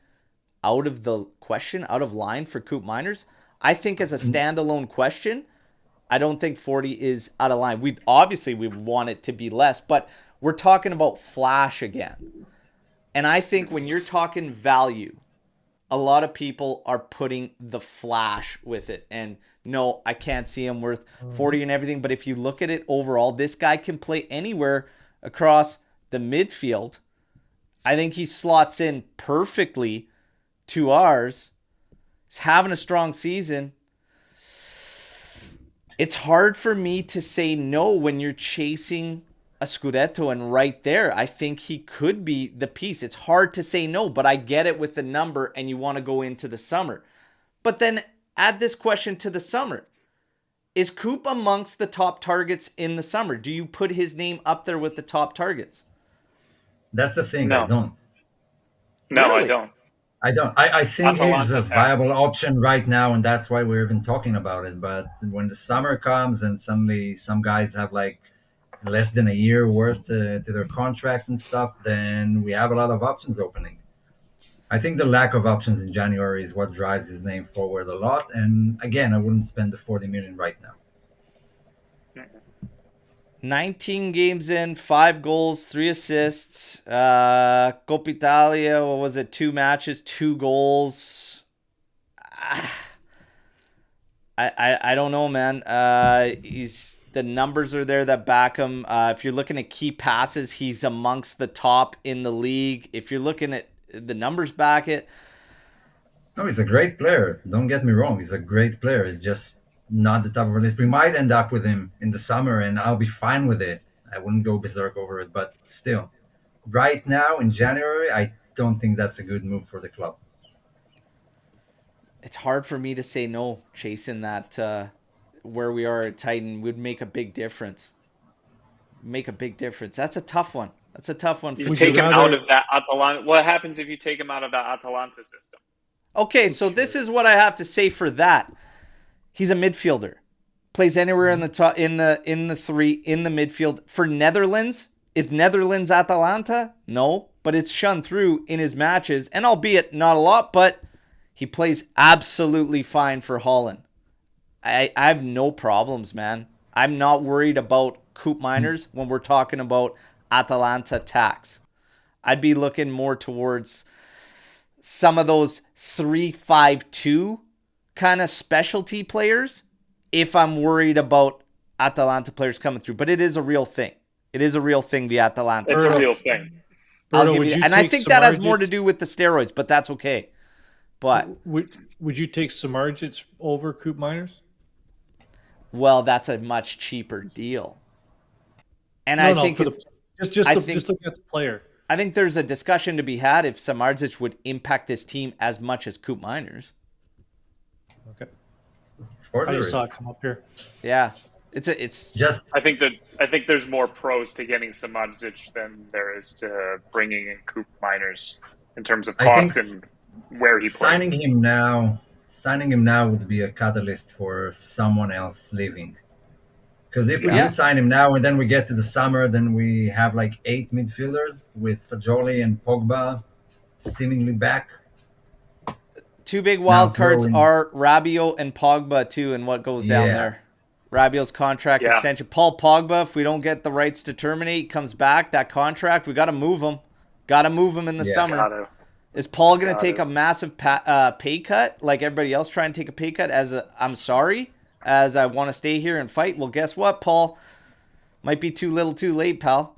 out of the question, out of line for Coop Miners? I think as a standalone question, I don't think 40 is out of line. We want it to be less, but we're talking about flash again. And I think when you're talking value, a lot of people are putting the flash with it. And no, I can't see him worth 40 and everything. But if you look at it overall, this guy can play anywhere across the midfield. I think he slots in perfectly to ours. He's having a strong season. It's hard for me to say no when you're chasing a Scudetto, and right there, I think he could be the piece. It's hard to say no, but I get it with the number and you want to go into the summer. But then add this question to the summer. Is Coop amongst the top targets in the summer? Do you put his name up there with the top targets? That's the thing. No. I don't. No, Really? I don't. I think he's Atalanta a tax. viable option right now, and that's why we're even talking about it. But when the summer comes and suddenly some guys have like less than a year worth to their contract and stuff, then we have a lot of options opening. I think the lack of options in January is what drives his name forward a lot. And again, I wouldn't spend the 40 million right now. 19 games in, 5 goals, 3 assists. Coppa Italia, what was it? 2 matches, 2 goals. I don't know, man. The numbers are there that back him. If you're looking at key passes, he's amongst the top in the league. If you're looking at the numbers back it. No, he's a great player. Don't get me wrong. He's a great player. It's just not the top of our list. We might end up with him in the summer, and I'll be fine with it. I wouldn't go berserk over it, but still, right now in January, I don't think that's a good move for the club. It's hard for me to say no, chasing that where we are at Titan would make a big difference. That's a tough one. You take him out of that Atalanta. What happens if you take him out of that Atalanta system? Okay, so this is what I have to say for that. He's a midfielder. Plays anywhere in the top, in the 3 in the midfield. For Netherlands, is Netherlands Atalanta? No, but it's shone through in his matches, and albeit not a lot, but he plays absolutely fine for Holland. I have no problems, man. I'm not worried about Coop Miners when we're talking about Atalanta tax. I'd be looking more towards some of those 3-5-2 kind of specialty players if I'm worried about Atalanta players coming through. But it is a real thing. The Atalanta. It's a real thing. I think that has more to do with the steroids, but that's okay. But would you take Samardzic over Coop Miners? Well, that's a much cheaper deal. And just look at the player. I think there's a discussion to be had if Samardzic would impact this team as much as Coop Miners. Okay. Of course, I just saw it come up here. Yeah, it's just. I think there's more pros to getting Samardzic than there is to bringing in Coop Miners in terms of cost and where he plays. Signing him now would be a catalyst for someone else leaving. Because if we do sign him now and then we get to the summer, then we have like 8 midfielders with Fajoli and Pogba seemingly back. Two big wild cards throwing- are Rabiot and Pogba too, and what goes down Yeah. there. Rabiot's contract Yeah. extension. Paul Pogba, if we don't get the rights to terminate, comes back, that contract, we got to move him. Got to move him in the Yeah. summer. Gotta. Is Paul going to Got take it. a massive pay cut like everybody else trying to take a pay cut I'm sorry, as I want to stay here and fight? Well, guess what, Paul? Might be too little too late, pal.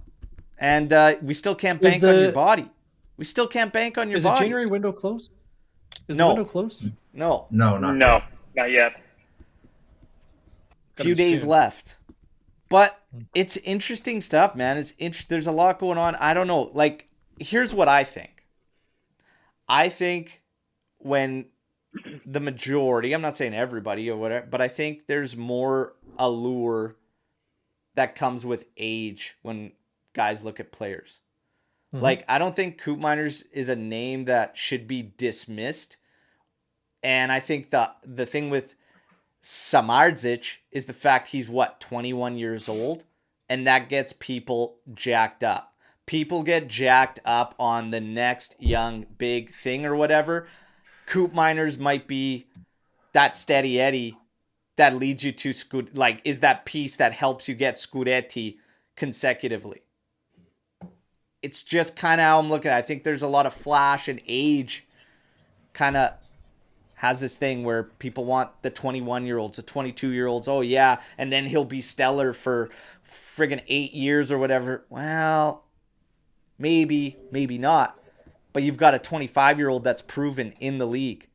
And we still can't bank on your body. We still can't bank on your Is body. the January window closed? Is No. the window closed? No. No, not No, yet. not yet. Few days left. But it's interesting stuff, man. There's a lot going on. I don't know. Like, here's what I think. I think when the majority, I'm not saying everybody or whatever, but I think there's more allure that comes with age when guys look at players. Like, I don't think Coop Miners is a name that should be dismissed. And I think the thing with Samardzic is the fact he's 21 years old, and that gets people jacked up. People get jacked up on the next young big thing or whatever. Coop Miners might be that steady Eddie that leads you to is that piece that helps you get Scudetti consecutively. It's just kind of how I'm looking at it. I think there's a lot of flash, and age kind of has this thing where people want the 21-year-olds, the 22-year-olds. Oh, yeah. And then he'll be stellar for friggin' 8 years or whatever. Well, maybe, maybe not. But you've got a 25-year-old that's proven in the league.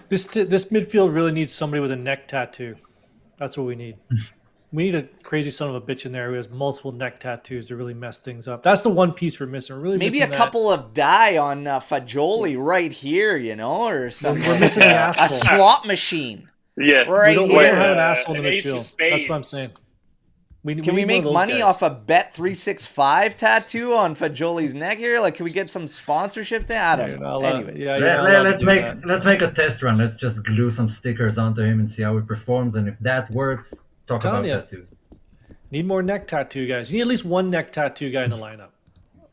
This midfield really needs somebody with a neck tattoo. That's what we need. We need a crazy son of a bitch in there who has multiple neck tattoos to really mess things up. That's the one piece we're missing. We're really Maybe missing a couple of dye on Fagioli right here, or something. We're missing an A asshole. slot machine. Yeah. Right We don't here. have an asshole in the An ace of midfield. spades. That's what I'm saying. Can we need make one of those money guys. off a Bet365 tattoo on Fagioli's neck here? Like, can we get some sponsorship there? I don't You're know. not allowed- Anyways. yeah, you're not allowed Let's to do make that. let's make a test run. Let's just glue some stickers onto him and see how he performs. And if that works, talk Telling about ya. tattoos. Need more neck tattoo guys. You need at least one neck tattoo guy in the lineup.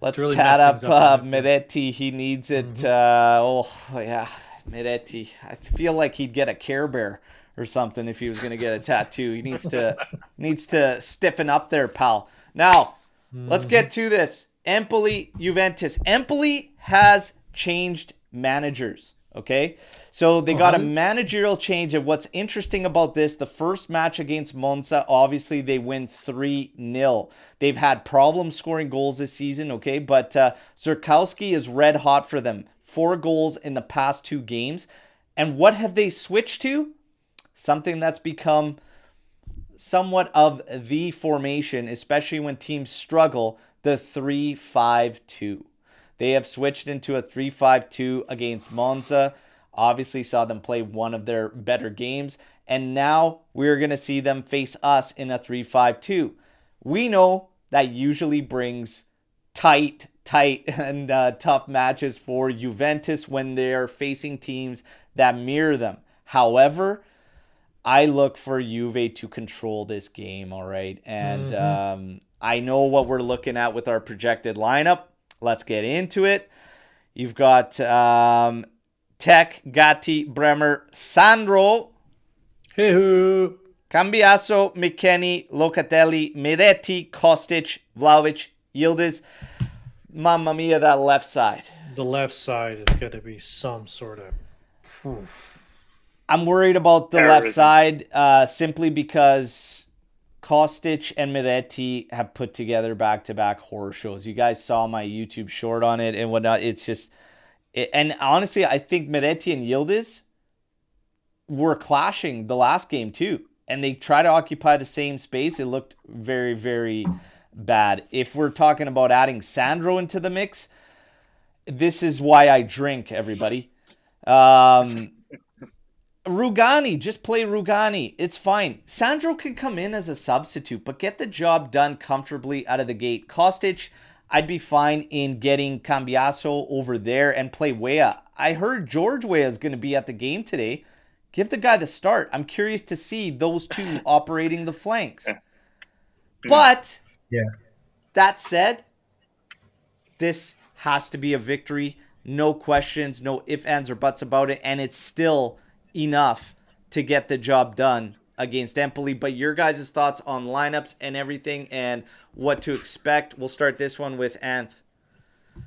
Let's really tat mess up things up in the midfield. Meretti. He needs it. Yeah, Meretti. I feel like he'd get a Care Bear or something if he was going to get a tattoo. He needs to stiffen up there, pal. Now, let's get to this. Empoli, Juventus. Empoli has changed managers, okay? So they got a managerial change. And what's interesting about this, the first match against Monza, obviously they win 3-0. They've had problems scoring goals this season, okay? But Zurkowski is red hot for them. 4 goals in the past 2 games. And what have they switched to? Something that's become somewhat of the formation, especially when teams struggle, the 3-5-2. They have switched into a 3-5-2 against Monza. Obviously saw them play one of their better games. And now we're going to see them face us in a 3-5-2. We know that usually brings tight and tough matches for Juventus when they're facing teams that mirror them. However, I look for Juve to control this game, all right? And I know what we're looking at with our projected lineup. Let's get into it. You've got Tech, Gatti, Bremer, Sandro, Hey-hoo. Cambiaso, McKennie, Locatelli, Miretti, Kostic, Vlahovic, Yildiz. Mamma mia, that left side. The left side is going to be some sort of... I'm worried about the Terrorism. left side simply because Kostic and Miretti have put together back-to-back horror shows. You guys saw my YouTube short on it and whatnot. It's just... and honestly, I think Miretti and Yildiz were clashing the last game too. And they try to occupy the same space. It looked very, very bad. If we're talking about adding Sandro into the mix, this is why I drink, everybody. Rugani, just play Rugani. It's fine. Sandro can come in as a substitute, but get the job done comfortably out of the gate. Kostic, I'd be fine in getting Cambiaso over there and play Weah. I heard George Weah is going to be at the game today. Give the guy the start. I'm curious to see those two operating the flanks. But Yeah. that said, this has to be a victory No questions, no ifs, ands, or buts about it. And it's still enough to get the job done against Empoli. But your guys' thoughts on lineups and everything and what to expect. We'll start this one with Anth.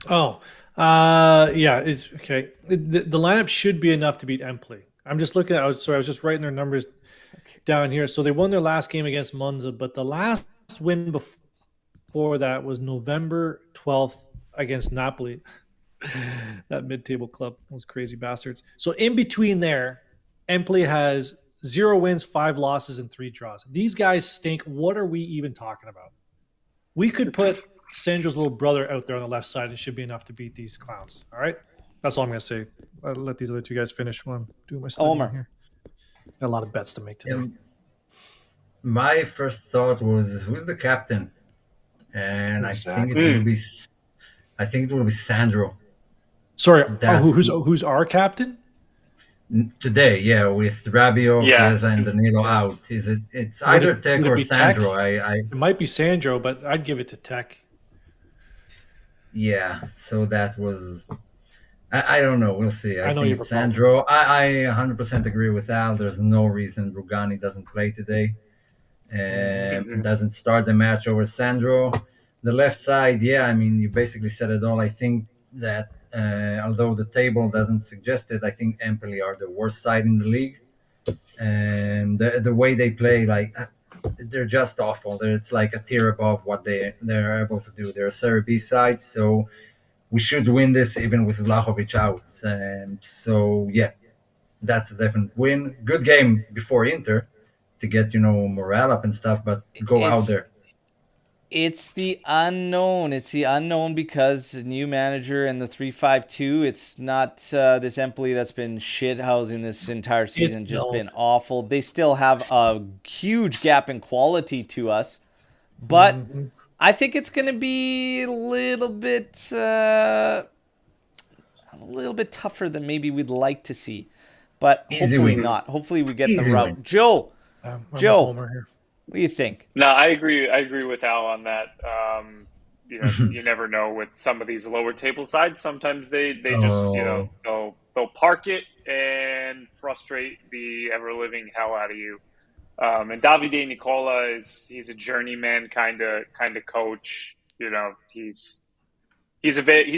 Yeah, it's okay. The lineup should be enough to beat Empoli. I'm just looking at, I was just writing their numbers down here. So they won their last game against Monza, but the last win before that was November 12th against Napoli. That mid-table club, those crazy bastards. So in between there, Empoli has 0 wins, 5 losses, and 3 draws. These guys stink. What are we even talking about? We could put Sandro's little brother out there on the left side. It should be enough to beat these clowns. All right? That's all I'm going to say. I'll let these other 2 guys finish while I'm doing my stuff here. Got a lot of bets to make today. My first thought was, who's the captain? And exactly. I think it will be Sandro. Sorry, who's our captain? Today, yeah, with Rabiot, Chiesa, and Danilo out. It's either Tech or Sandro. It might be Sandro, but I'd give it to Tech. Yeah, so that was... I don't know. We'll see. I know think it's Sandro. I 100% agree with Al. There's no reason Rugani doesn't play today. Doesn't start the match over Sandro. The left side, you basically said it all. I think that although the table doesn't suggest it, I think Empoli are the worst side in the league. And the way they play, they're just awful. It's like a tier above what they're able to do. They're a Serie B side, so we should win this even with Vlahovic out. That's a definite win. Good game before Inter to get, morale up and stuff, but out there. It's the unknown. It's the unknown because new manager and the 3-5-2. It's not this Empoli that's been shithousing this entire season, been awful. They still have a huge gap in quality to us, but I think it's going to be a little bit tougher than maybe we'd like to see, but hopefully not. Hopefully we get the route. Joe, what do you think? No, I agree with Al on that. You never know with some of these lower table sides. Sometimes they just they'll park it and frustrate the ever living hell out of you. And Davide Nicola he's a journeyman kind of coach. He's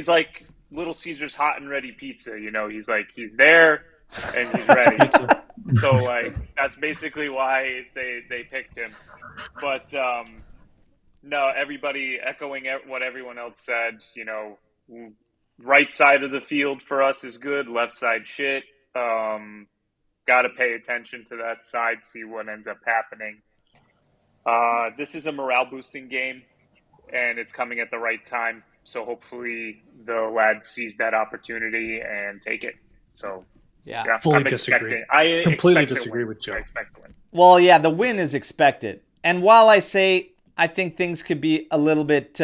like Little Caesar's hot and ready pizza. He's there and he's ready. So that's basically why they picked him. But no, everybody echoing what everyone else said. Right side of the field for us is good. Left side shit. Got to pay attention to that side, see what ends up happening. This is a morale-boosting game, and it's coming at the right time. So hopefully the lad sees that opportunity and take it. So fully disagree. I completely disagree with Joe. Well, yeah, the win is expected. And while I say I think things could be a little bit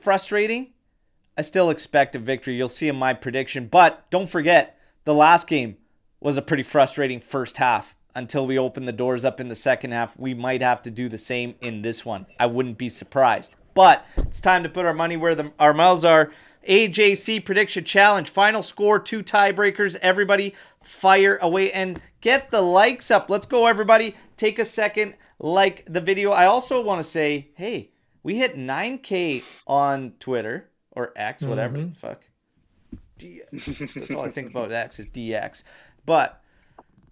frustrating, I still expect a victory. You'll see in my prediction. But don't forget, the last game was a pretty frustrating first half until we open the doors up in the second half. We might have to do the same in this one. I wouldn't be surprised. But it's time to put our money where our mouths are. AJC Prediction Challenge. Final score, 2 tiebreakers. Everybody fire away and get the likes up. Let's go, everybody. Take a second, like the video. I also want to say, hey, we hit 9K on Twitter or X, whatever the fuck. DX. That's all I think about X is DX. But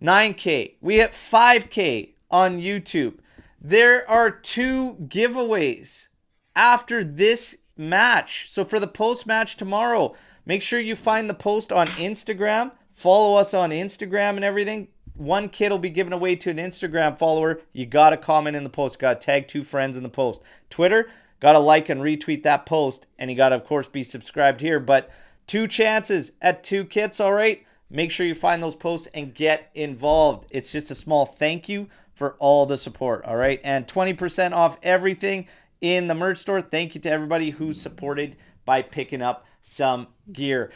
9K. We hit 5K on YouTube. There are 2 giveaways after this match. So for the post-match tomorrow, make sure you find the post on Instagram. Follow us on Instagram and everything. 1 kid will be given away to an Instagram follower. You got to comment in the post. Got to tag 2 friends in the post. Twitter, got to like and retweet that post. And you got to, of course, be subscribed here. But 2 chances at 2 kits, all right? Make sure you find those posts and get involved. It's just a small thank you for all the support, all right? And 20% off everything in the merch store. Thank you to everybody who supported by picking up some gear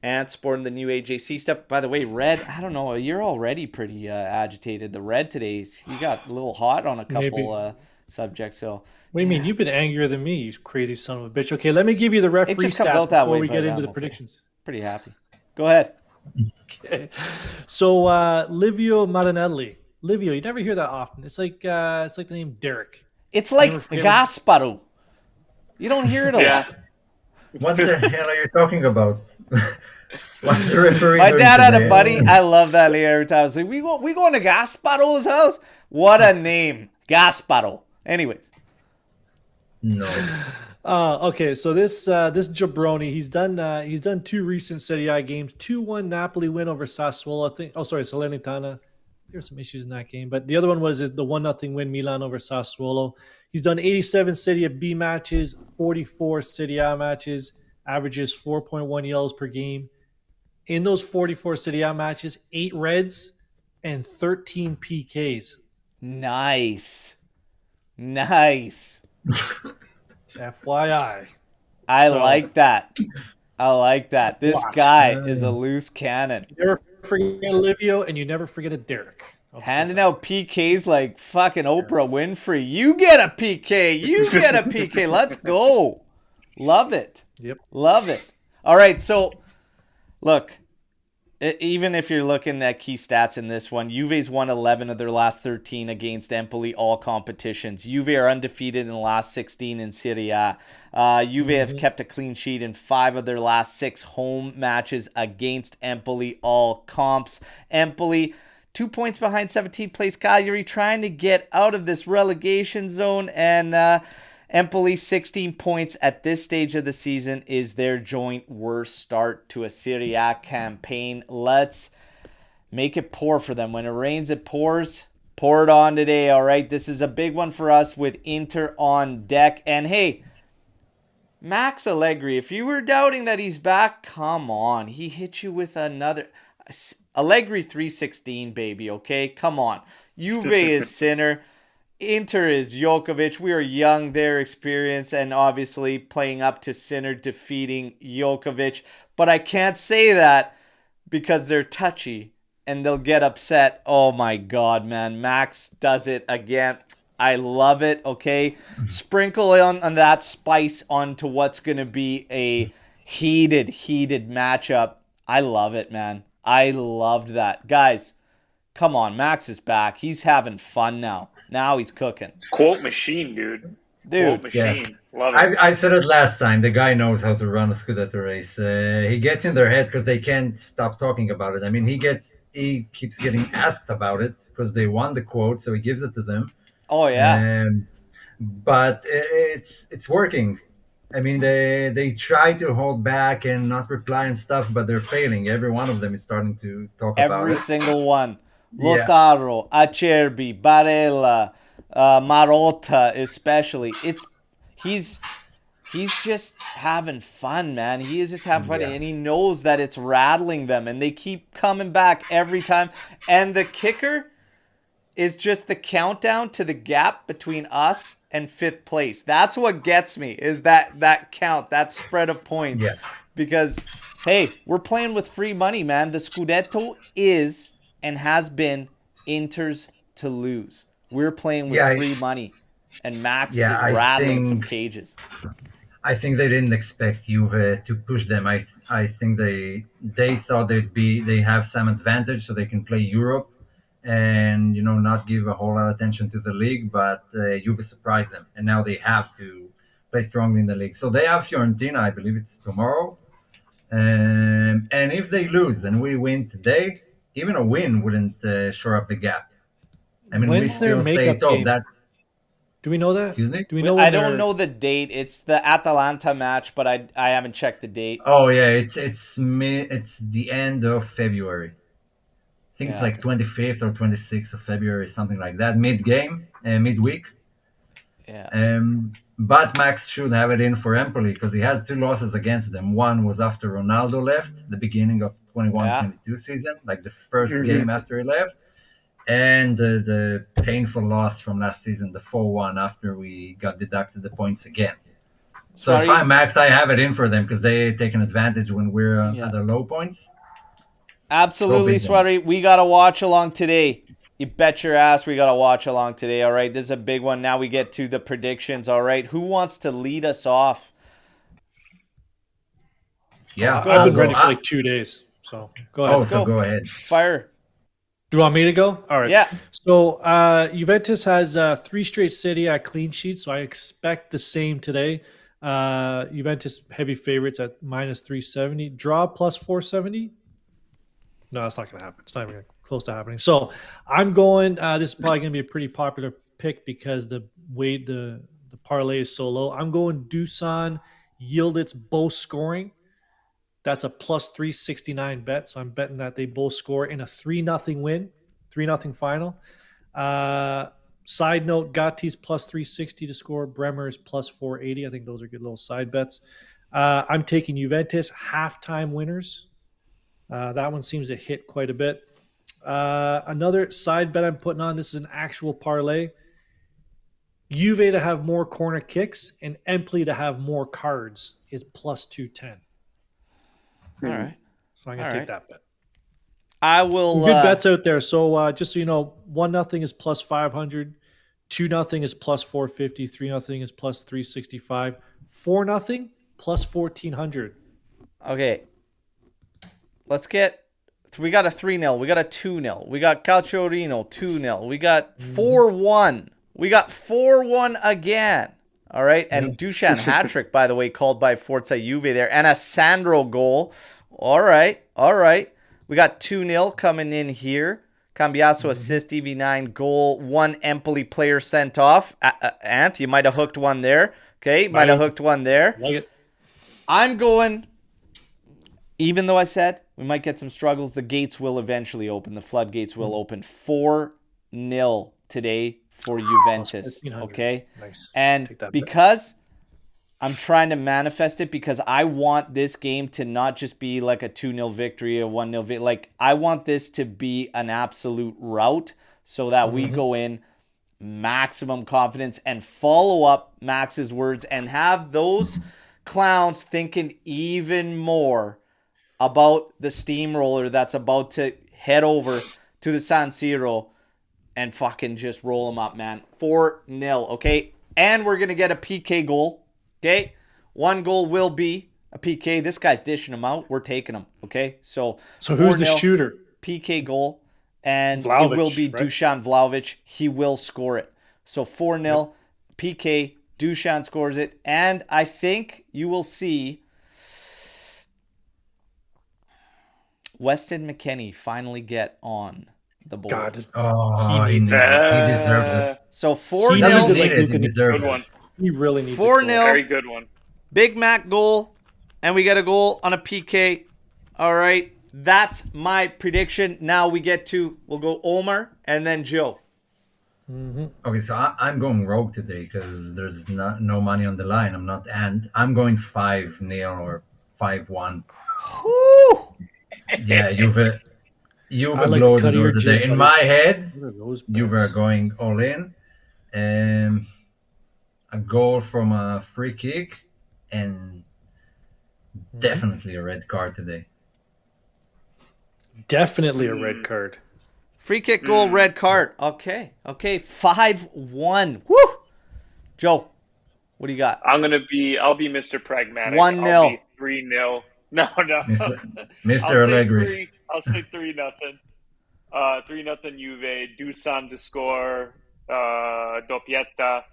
and sporting the new AJC stuff. By the way, Red, I don't know, you're already pretty agitated. The Red today, you got a little hot on a couple subject. So What do you mean? You've been angrier than me, you crazy son of a bitch. Okay, let me give you the it referee just comes stats out that before way. we But get into the okay. predictions. Pretty happy. Go ahead. Okay. So Livio Marinelli. Livio, you never hear that often. It's like the name Derek. It's like never forget Gasparo. You don't hear it a Yeah. lot. What the hell are you talking about? What's the referee My doing dad had a today? buddy. I love that every time. I was like, we going to Gasparo's house? What a name. Gasparo. Anyways. No. Okay, so this jabroni, he's done 2 recent Serie A games, 2-1 Napoli win over Sassuolo. I think. Oh, sorry, Salernitana. There's some issues in that game, but the other one was the 1-0 win Milan over Sassuolo. He's done 87 Serie B matches, 44 Serie A matches, averages 4.1 yellows per game. In those 44 Serie A matches, 8 reds and 13 PKs. Nice. FYI. I like that. This Watch. guy is a loose cannon. You never forget Olivio, and you never forget a Derek. Handing out PKs like fucking Oprah Winfrey. You get a PK. Let's go. Love it. Yep. Love it. All right, so look, even if you're looking at key stats in this one, Juve's won 11 of their last 13 against Empoli, all competitions. Juve are undefeated in the last 16 in Serie A. Juve have kept a clean sheet in 5 of their last 6 home matches against Empoli, all comps. Empoli 2 points behind 17th place Cagliari, trying to get out of this relegation zone, and Empoli 16 points at this stage of the season is their joint worst start to a Serie A campaign. Let's make it pour for them. When it rains, it pours. Pour it on today, all right? This is a big one for us with Inter on deck. And hey, Max Allegri, if you were doubting that he's back, come on. He hit you with another... Allegri 316, baby, okay? Come on. Juve is Sinner. Inter is Jokovic. We are young, their experience, and obviously playing up to Sinner defeating Jokovic. But I can't say that because they're touchy and they'll get upset. Oh my God, man. Max does it again. I love it, okay? Sprinkle on that spice onto what's going to be a heated matchup. I love it, man. I loved that. Guys, come on. Max is back. He's having fun now. Now he's cooking. Quote machine, dude. Quote machine. Yeah. Love it. I've said it last time. The guy knows how to run a Scudetto race. He gets in their head because they can't stop talking about it. I mean, he keeps getting asked about it because they won the quote, so he gives it to them. Oh, yeah. But it's working. I mean, they try to hold back and not reply and stuff, but they're failing. Every one of them is starting to talk about it. Every single one. Lautaro, Acerbi, Barella, Marotta especially. He's just having fun, man. He is just having fun, and he knows that it's rattling them, and they keep coming back every time. And the kicker is just the countdown to the gap between us and 5th place. That's what gets me, is that count, that spread of points. Yeah. Because, hey, we're playing with free money, man. The Scudetto is and has been Inter's to lose. We're playing with free money. And Max is rattling some cages. I think they didn't expect Juve to push them. I think they thought they have some advantage so they can play Europe and not give a whole lot of attention to the league, but Juve surprised them, and now they have to play strongly in the league. So they have Fiorentina, I believe it's tomorrow, and if they lose and we win today, even a win wouldn't shore up the gap. I mean, we still stay top. That do we know that? Excuse me? Do we know? I don't know the date. It's the Atalanta match, but I haven't checked the date. Oh yeah, it's the end of February. I think it's like 25th or 26th of February, something like that. Midweek. Yeah. But Max should have it in for Empoli because he has 2 losses against them. One was after Ronaldo left, the beginning of 21-22 season, like the first game after he left. And the painful loss from last season, the 4-1 after we got deducted the points again. So if I'm Max, I have it in for them because they take an advantage when we're at the low points. Absolutely, Sweaty. We got to watch along today. You bet your ass we got to watch along today, all right? This is a big one. Now we get to the predictions, all right? Who wants to lead us off? Yeah, I've been ready for like 2 days. So go ahead. So go ahead. Fire. Do you want me to go? All right. Yeah. So Juventus has 3 straight Serie A clean sheets, so I expect the same today. Juventus heavy favorites at -370. Draw plus 470. No, that's not going to happen. It's not even close to happening. So I'm going. This is probably going to be a pretty popular pick because the weight, the parlay is so low. I'm going Dusan, Yildiz both scoring. That's a plus 369 bet. So I'm betting that they both score in a 3-0 win, 3-0 final. Side note, Gatti's plus 360 to score. Bremer is plus 480. I think those are good little side bets. I'm taking Juventus halftime winners. That one seems to hit quite a bit. Another side bet I'm putting on, this is an actual parlay. Juve to have more corner kicks and Empoli to have more cards is plus 210. All right. So I'm going to take that bet. I will. Good bets out there. So just so you know, 1-0 is plus 500, 2-0 is plus 450, 3-0 is plus 365, 4-0 plus 1400. Okay. Let's get. We got a 3-0. We got a 2-0. We got Calciorino 2-0. We got 4-1. We got 4-1 again. All right. And Dusan hat-trick, by the way, called by Forza Juve there. And a Sandro goal. All right. We got 2-0 coming in here. Cambiaso assist, EV9 goal. 1 Empoli player sent off. Ant, you might have hooked one there. Okay. Might have hooked one there. Like it. I'm going, even though I said we might get some struggles, the gates will eventually open. The floodgates will open. 4-0 today for Juventus. Okay? Nice. And because I'm trying to manifest it, because I want this game to not just be like a 2-0 victory, a 1-0 victory. Like, I want this to be an absolute rout so that we go in maximum confidence and follow up Max's words and have those clowns thinking even more about the steamroller that's about to head over to the San Siro and fucking just roll them up, man. 4-0, okay? And we're going to get a PK goal, okay? 1 goal will be a PK. This guy's dishing them out. We're taking them, okay? So who's the shooter? PK goal, and Vlahovic, it will be right? Dusan Vlahovic. He will score it. So 4-0, PK, Dusan scores it, and I think you will see Weston McKennie finally get on the board. God, he deserves it. So he 4-0, Good one. He really needs 4-0. Very good one. Big Mac goal, and we get a goal on a PK. All right, that's my prediction. Now we'll go Omer and then Joe. Okay, so I'm going rogue today because there's no money on the line. I'm going 5-0 or 5-1. Woo! Yeah, Juve like blow the the cut of your door today. jib, In buddy. my head, those Juve are going all in. A goal from a free kick and definitely a red card today. Definitely a red card. Free kick goal, red card. Okay. 5-1. Woo! Joe, what do you got? I'll be Mr. Pragmatic. 1-0. I'll be 3-0. No. Mr. Allegri. I'll say 3-0. 3-0 Juve. Dusan to score. Doppietta.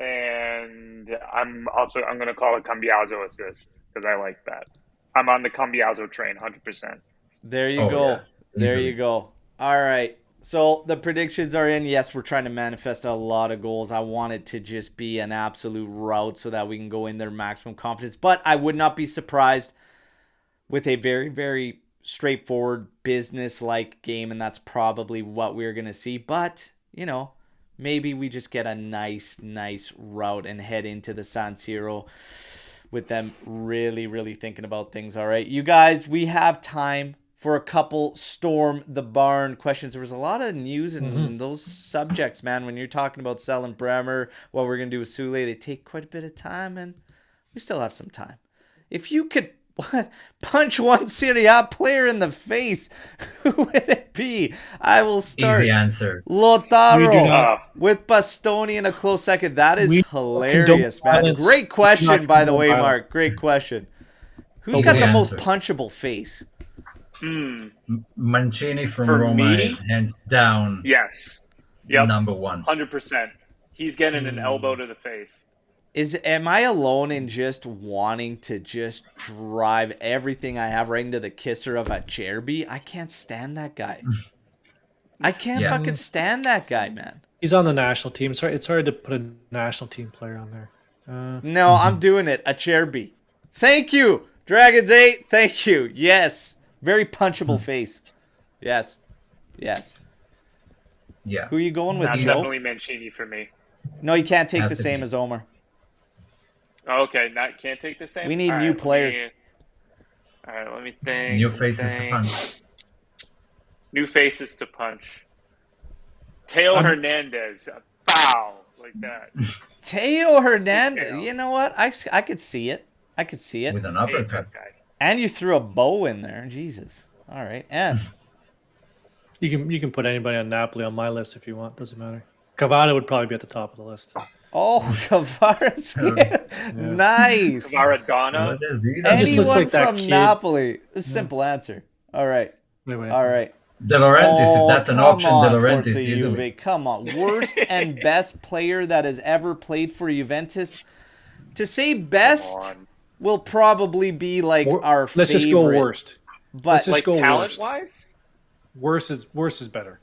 And I'm going to call it Cambiaso assist because I like that. I'm on the Cambiaso train, 100%. There you go. Yeah. There Easily. you go. All right. So the predictions are in. Yes, we're trying to manifest a lot of goals. I want it to just be an absolute rout so that we can go in there maximum confidence. But I would not be surprised with a very, very straightforward business-like game, and that's probably what we're going to see. But, maybe we just get a nice route and head into the San Siro with them really, really thinking about things. All right, you guys, we have time for a couple Storm the Barn questions. There was a lot of news in those subjects, man. When you're talking about selling Bremer, what we're going to do with Soule, they take quite a bit of time, and we still have some time. If you could What? Punch one Serie A player in the face. Who would it be? I will start. Easy answer. We do Lautaro not. with Bastoni in a close second. That is We hilarious, condone man. violence. Great We do question, not by the condone way, violence. Mark. Great question. Who's Easy got the most answer. punchable face? Mancini from For Roma me? is hands down Yes. Yep. number one. 100%. He's getting an elbow to the face. Am I alone in just wanting to just drive everything I have right into the kisser of Acerbi? I can't stand that guy. I can't Yeah. fucking stand that guy, man. He's on the national team. It's hard to put a national team player on there. No, I'm doing it. Acerbi. Thank you, Dragons 8. Thank you. Yes. Very punchable face. Yes. Yes. Yeah. Who are you going with, That's Joe? definitely Mancini for me. No, you can't take Has the to same be. as Omer. Okay, can't take the same. We need All new right, players. All right, let me think. New let me faces to think. punch. New faces to punch. Teo I'm- Hernandez, bow like that. Teo Hernandez. Teo. You know what? I could see it. I could see it. With an Hate uppercut. that guy. And you threw a bow in there. Jesus. All right. And You can put anybody on Napoli on my list if you want. Doesn't matter. Cavada would probably be at the top of the list. oh, Kvaratskhelia. Nice. Maradona. What is he? He just looks Anyone like that from kid. Napoli. A simple answer. All right. Wait. All right. De Laurentiis, Oh, if that's an come option, on, De Laurentiis Forza easily. Juve. Come on. Worst and best player that has ever played for Juventus. To say best On. will probably be like our Let's favorite. just go worst. But Let's just Like go talent worst. wise? Worst is better.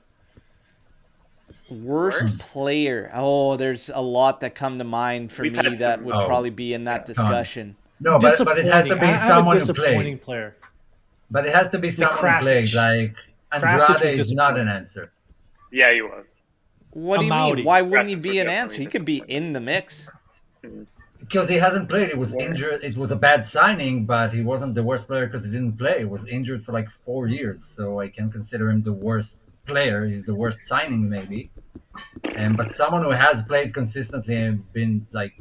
worst player. Oh, there's a lot that come to mind for We've me had that some- would Oh, probably be in that discussion. No, but it has to be I have a someone who disappointing played. player. But it has to be someone who played. Krasic. Like Krasic was Andrade is not disappointing. an answer. Yeah, he was. What do you Amauri. mean? Why wouldn't he Rasmus be would an definitely answer? He could be disappoint. in the mix. Because he hasn't played. It was injured. It was a bad signing, but he wasn't the worst player because he didn't play. He was injured for like 4 years, so I can consider him the worst player. He's the worst signing, maybe. But someone who has played consistently and been like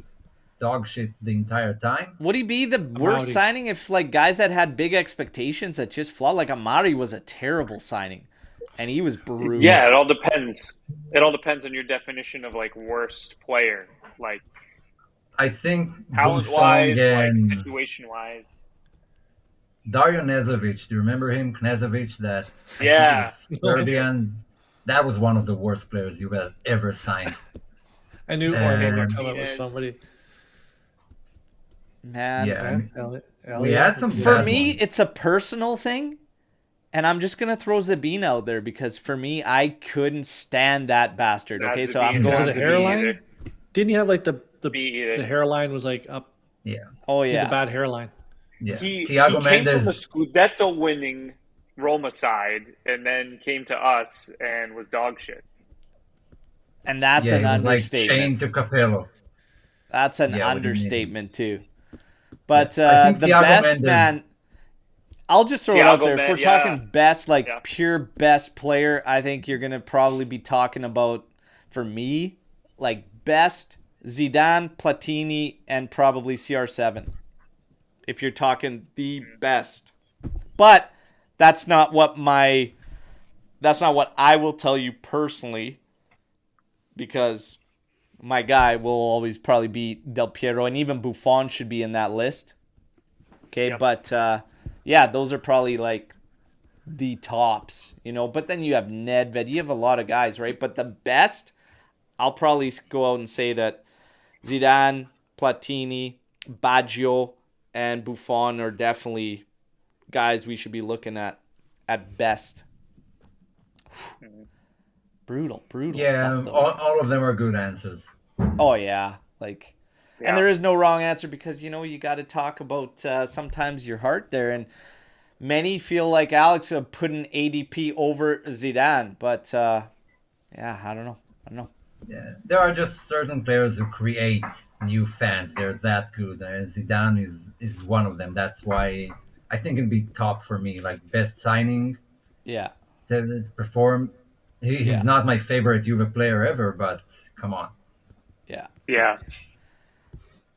dog shit the entire time. Would he be the worst Amauri. signing if like guys that had big expectations that just flawed? Like Amari was a terrible signing, and he was brutal. Yeah, it all depends. It all depends on your definition of like worst player, like I think talent wise, Buffon like and situation wise. Dario Knezovic. Do you remember him? Knezovic, that Yeah. Serbian. That was one of the worst players you've ever signed. I knew And- Omer would come up with somebody. Man. Yeah, I mean, Elliot. we had some For bad me, ones. it's a personal thing, and I'm just gonna throw Zabine out there because for me, I couldn't stand that bastard. Not Okay, so I'm Zabine. Because going of the to hairline? either. Didn't he have like the Me either. hairline was like up? Yeah, Oh He had yeah, the bad hairline. yeah. He Thiago came from a Mendes. Scudetto winning Roma side and then came to us and was dog shit. and that's Yeah, an he was like understatement. chained to Capello. That's an Yeah, what do you mean? understatement too. But I think the Thiago best Mendes- man, I'll just throw it out Thiago there. If we're yeah. talking best, like Yeah. pure best player, I think you're gonna probably be talking about, for me, like best Zidane, Platini, and probably CR7. If you're talking the best, but that's not what I will tell you personally, because my guy will always probably be Del Piero, and even Buffon should be in that list. Okay, Yep. but yeah, those are probably like the tops, you know. But then you have Nedved, you have a lot of guys, right? But the best, I'll probably go out and say that Zidane, Platini, Baggio, and Buffon are definitely guys we should be looking at best. Brutal Yeah, stuff, though. all of them are good answers. Oh yeah, like, Yeah. and there is no wrong answer because you know you got to talk about sometimes your heart there, and many feel like Alex putting ADP over Zidane, but yeah, I don't know. Yeah, there are just certain players who create new fans. They're that good, and Zidane is one of them. That's why I think it'd be top for me, like best signing Yeah, to perform. He's Yeah. not my favorite Juve player ever, but come on. yeah. Yeah.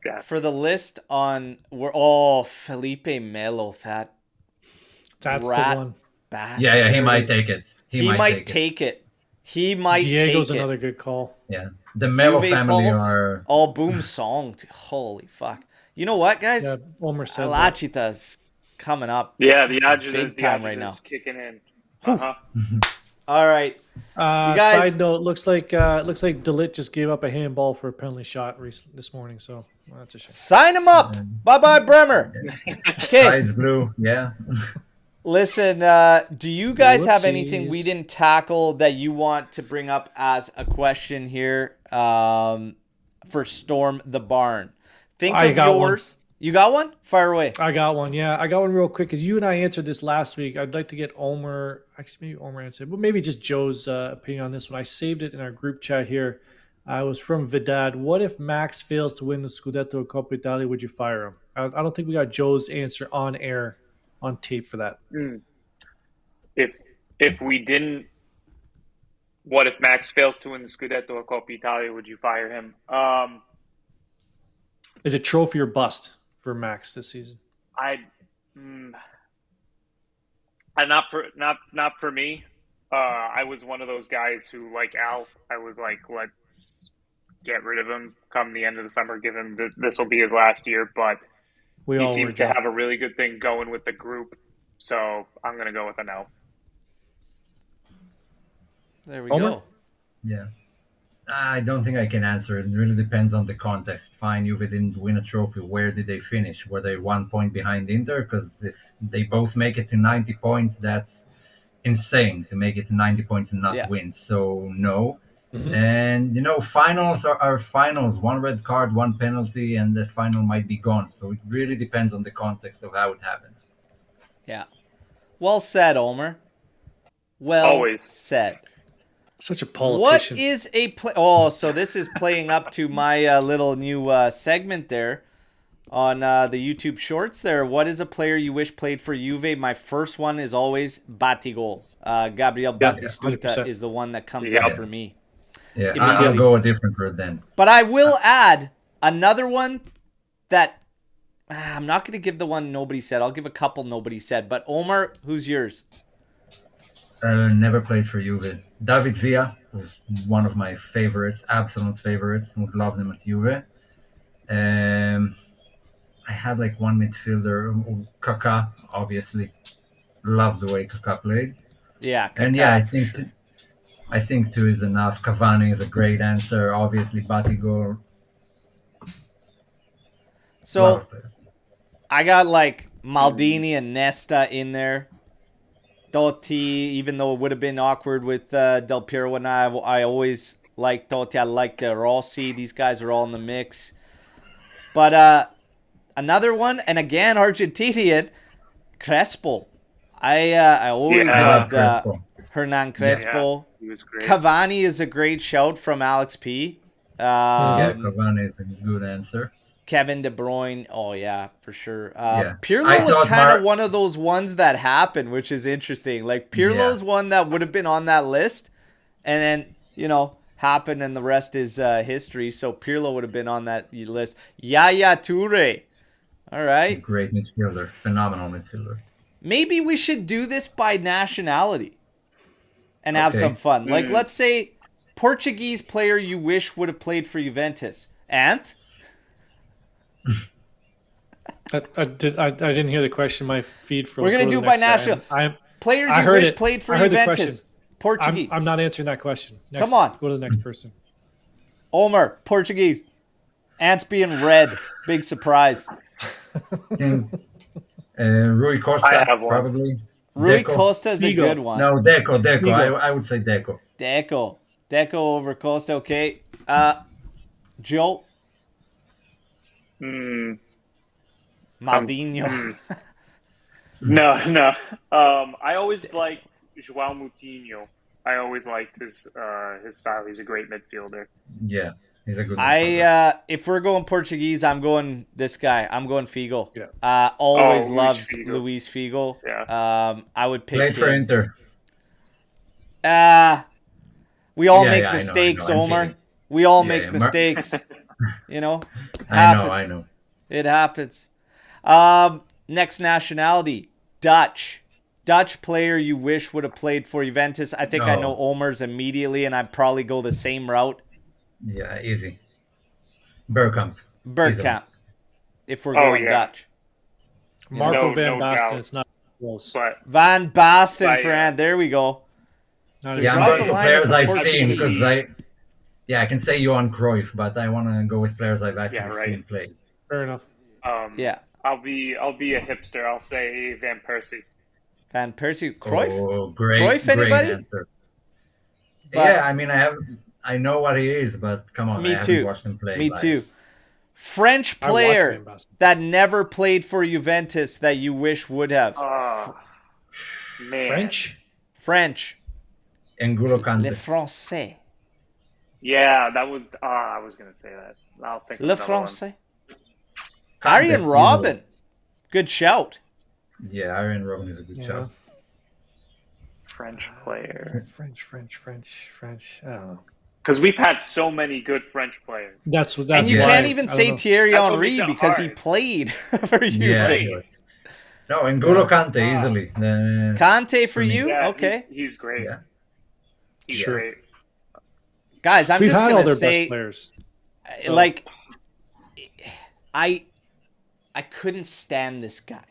Yeah. for the list on Felipe Melo, That's rat the one. bastard. Yeah, he There it might is. take it. He might take it. He might Diego's take another it. good call. Yeah, the Melo Juve family Pulse. are. Oh, boom song. Holy fuck. You know what, guys? Yeah, Omer said that. Alachita's coming up. Yeah, the Big Agita's time right now. kicking in. All right. You guys- Side note: looks like Delit just gave up a handball for a penalty shot this morning. So that's a shame. Sign him up. Bye-bye, Bremer. Okay. Eyes blue, yeah. Listen, do you guys have anything we Whoopsies. didn't tackle that you want to bring up as a question here for Storm the Barn? Think I of got yours. You got one? Fire away. I got one. Yeah, I got one real quick because you and I answered this last week. I'd like to get Omer. Actually, maybe Omer answered, but maybe just Joe's opinion on this one. I saved it in our group chat here. I was from Vidad. What if Max fails to win the Scudetto Coppa Italia? Would you fire him? I don't think we got Joe's answer on air, on tape for that. If we didn't, what if Max fails to win the Scudetto or Coppa Italia? Would you fire him? Is it trophy or bust for Max this season? Not for me. I was one of those guys who, like Al, I was like, let's get rid of him come the end of the summer. Give him this will be his last year, but he seems to have a really good thing going with the group. So I'm gonna go with a no. There we Omer? go. Yeah. I don't think I can answer. It really depends on the context. Fine, Juve didn't win a trophy. Where did they finish? Were they 1 point behind Inter? Because if they both make it to 90 points, that's insane to make it to 90 points and not win. So, no. Mm-hmm. And, finals are finals. One red card, one penalty, and the final might be gone. So it really depends on the context of how it happens. Yeah. Well said, Omer. Well Always said. Such a politician. What is a play? Oh, so this is playing up to my little new segment there on the YouTube Shorts. There, what is a player you wish played for Juve? My first one is always Batigol. Gabriel Batistuta 100%. is the one that comes up for me. Yeah, I'll go a different route then. But I will add another one that I'm not going to give the one nobody said. I'll give a couple nobody said. But Omer, who's yours? Never played for Juve. David Villa was one of my favorites, absolute favorites. Would love them at Juve. I had like one midfielder, Kaká, obviously. Loved the way Kaká played. Yeah, Kaká, and yeah, I think two is enough. Cavani is a great answer. Obviously, Batigol. So I got like Maldini and Nesta in there. Totti, even though it would have been awkward with Del Piero and I always liked Totti. I liked Rossi. These guys are all in the mix. But another one, and again, Argentinian, Crespo. I always loved Hernan Crespo. Yeah, he was great. Cavani is a great shout from Alex P. Cavani is a good answer. Kevin De Bruyne, oh yeah, for sure. Yeah. Pirlo was kind of one of those ones that happened, which is interesting. Like Pirlo's one that would have been on that list, and then happened, and the rest is history. So Pirlo would have been on that list. Yaya Toure, all right, great midfielder, phenomenal midfielder. Maybe we should do this by nationality, and have some fun. Like let's say Portuguese player you wish would have played for Juventus, Anth. I didn't hear the question. My feed froze. We're gonna do by national. Players you wish played for Juventus. Portuguese. I'm not answering that question. Next, come on. Go to the next person. Omer, Portuguese. Ants being red. Big surprise. Rui Costa, I have one. probably. Rui Costa is a good one. No, Deco. I would say Deco. Deco over Costa. Okay. Joe. Maldinho. No. I always liked João Moutinho. I always liked his style. He's a great midfielder. Yeah, he's a good midfielder. If we're going Portuguese, I'm going this guy. I'm going Figo. Yeah. Always loved Luis Figo. Yeah. I would pick Played for Inter. We all make mistakes, Omer. We all make mistakes. You know, I know. It happens. Next nationality, Dutch. Dutch player you wish would have played for Juventus. I think I know Omer's immediately, and I'd probably go the same route. Yeah, easy. Bergkamp. Bergkamp, if we're going Dutch. Marco Van no Basten, doubt. it's not close. But Van Basten, Right. Fran. There we go. Not Yeah, even I'm Draws going the for line players at the I've Portuguese. seen because I can say Johan Cruyff, but I want to go with players I've actually seen play. fair enough. Yeah. I'll be a hipster. I'll say Van Persie. Van Persie. Cruyff? Oh, great, Cruyff, great anybody? answer. But- Yeah, I mean, I know what he is, but come on, Me I haven't too. watched him play. Me live. too. French I watched player Van Basten. that never played for Juventus that you wish would have. Oh, man. French. N'Golo Le Kante. Français. Yeah, that was. I was gonna say that. I'll think. of Le another one. Français. Kante, Arjen easily. Robben. Good shout. Yeah, Arjen Robben is a good shout. French player. French. I don't know. Because we've had so many good French players. That's And you Yeah. can't even say Thierry That's what Henry makes it because he hard. played for Juve. Yeah. Great. No, N'Golo Kante easily. Kante for you? Yeah, Okay. he's great. Yeah. He's Sure. great. Guys, I'm We've just had all going their to say, best players. So- like, I couldn't stand this guy.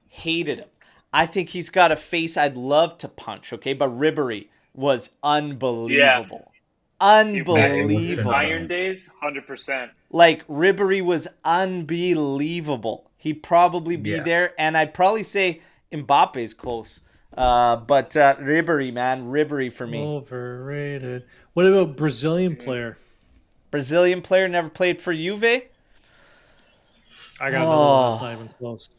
Hated him. I think he's got a face I'd love to punch, okay? But Ribery was unbelievable. His Unbelievable. Iron Days, 100%. Like, Ribery was unbelievable. He'd probably be there, and I'd probably say Mbappe's close. But Ribery, man. Ribery for me. Overrated. What about Brazilian player? Brazilian player, never played for Juve. I got another one that's not even close.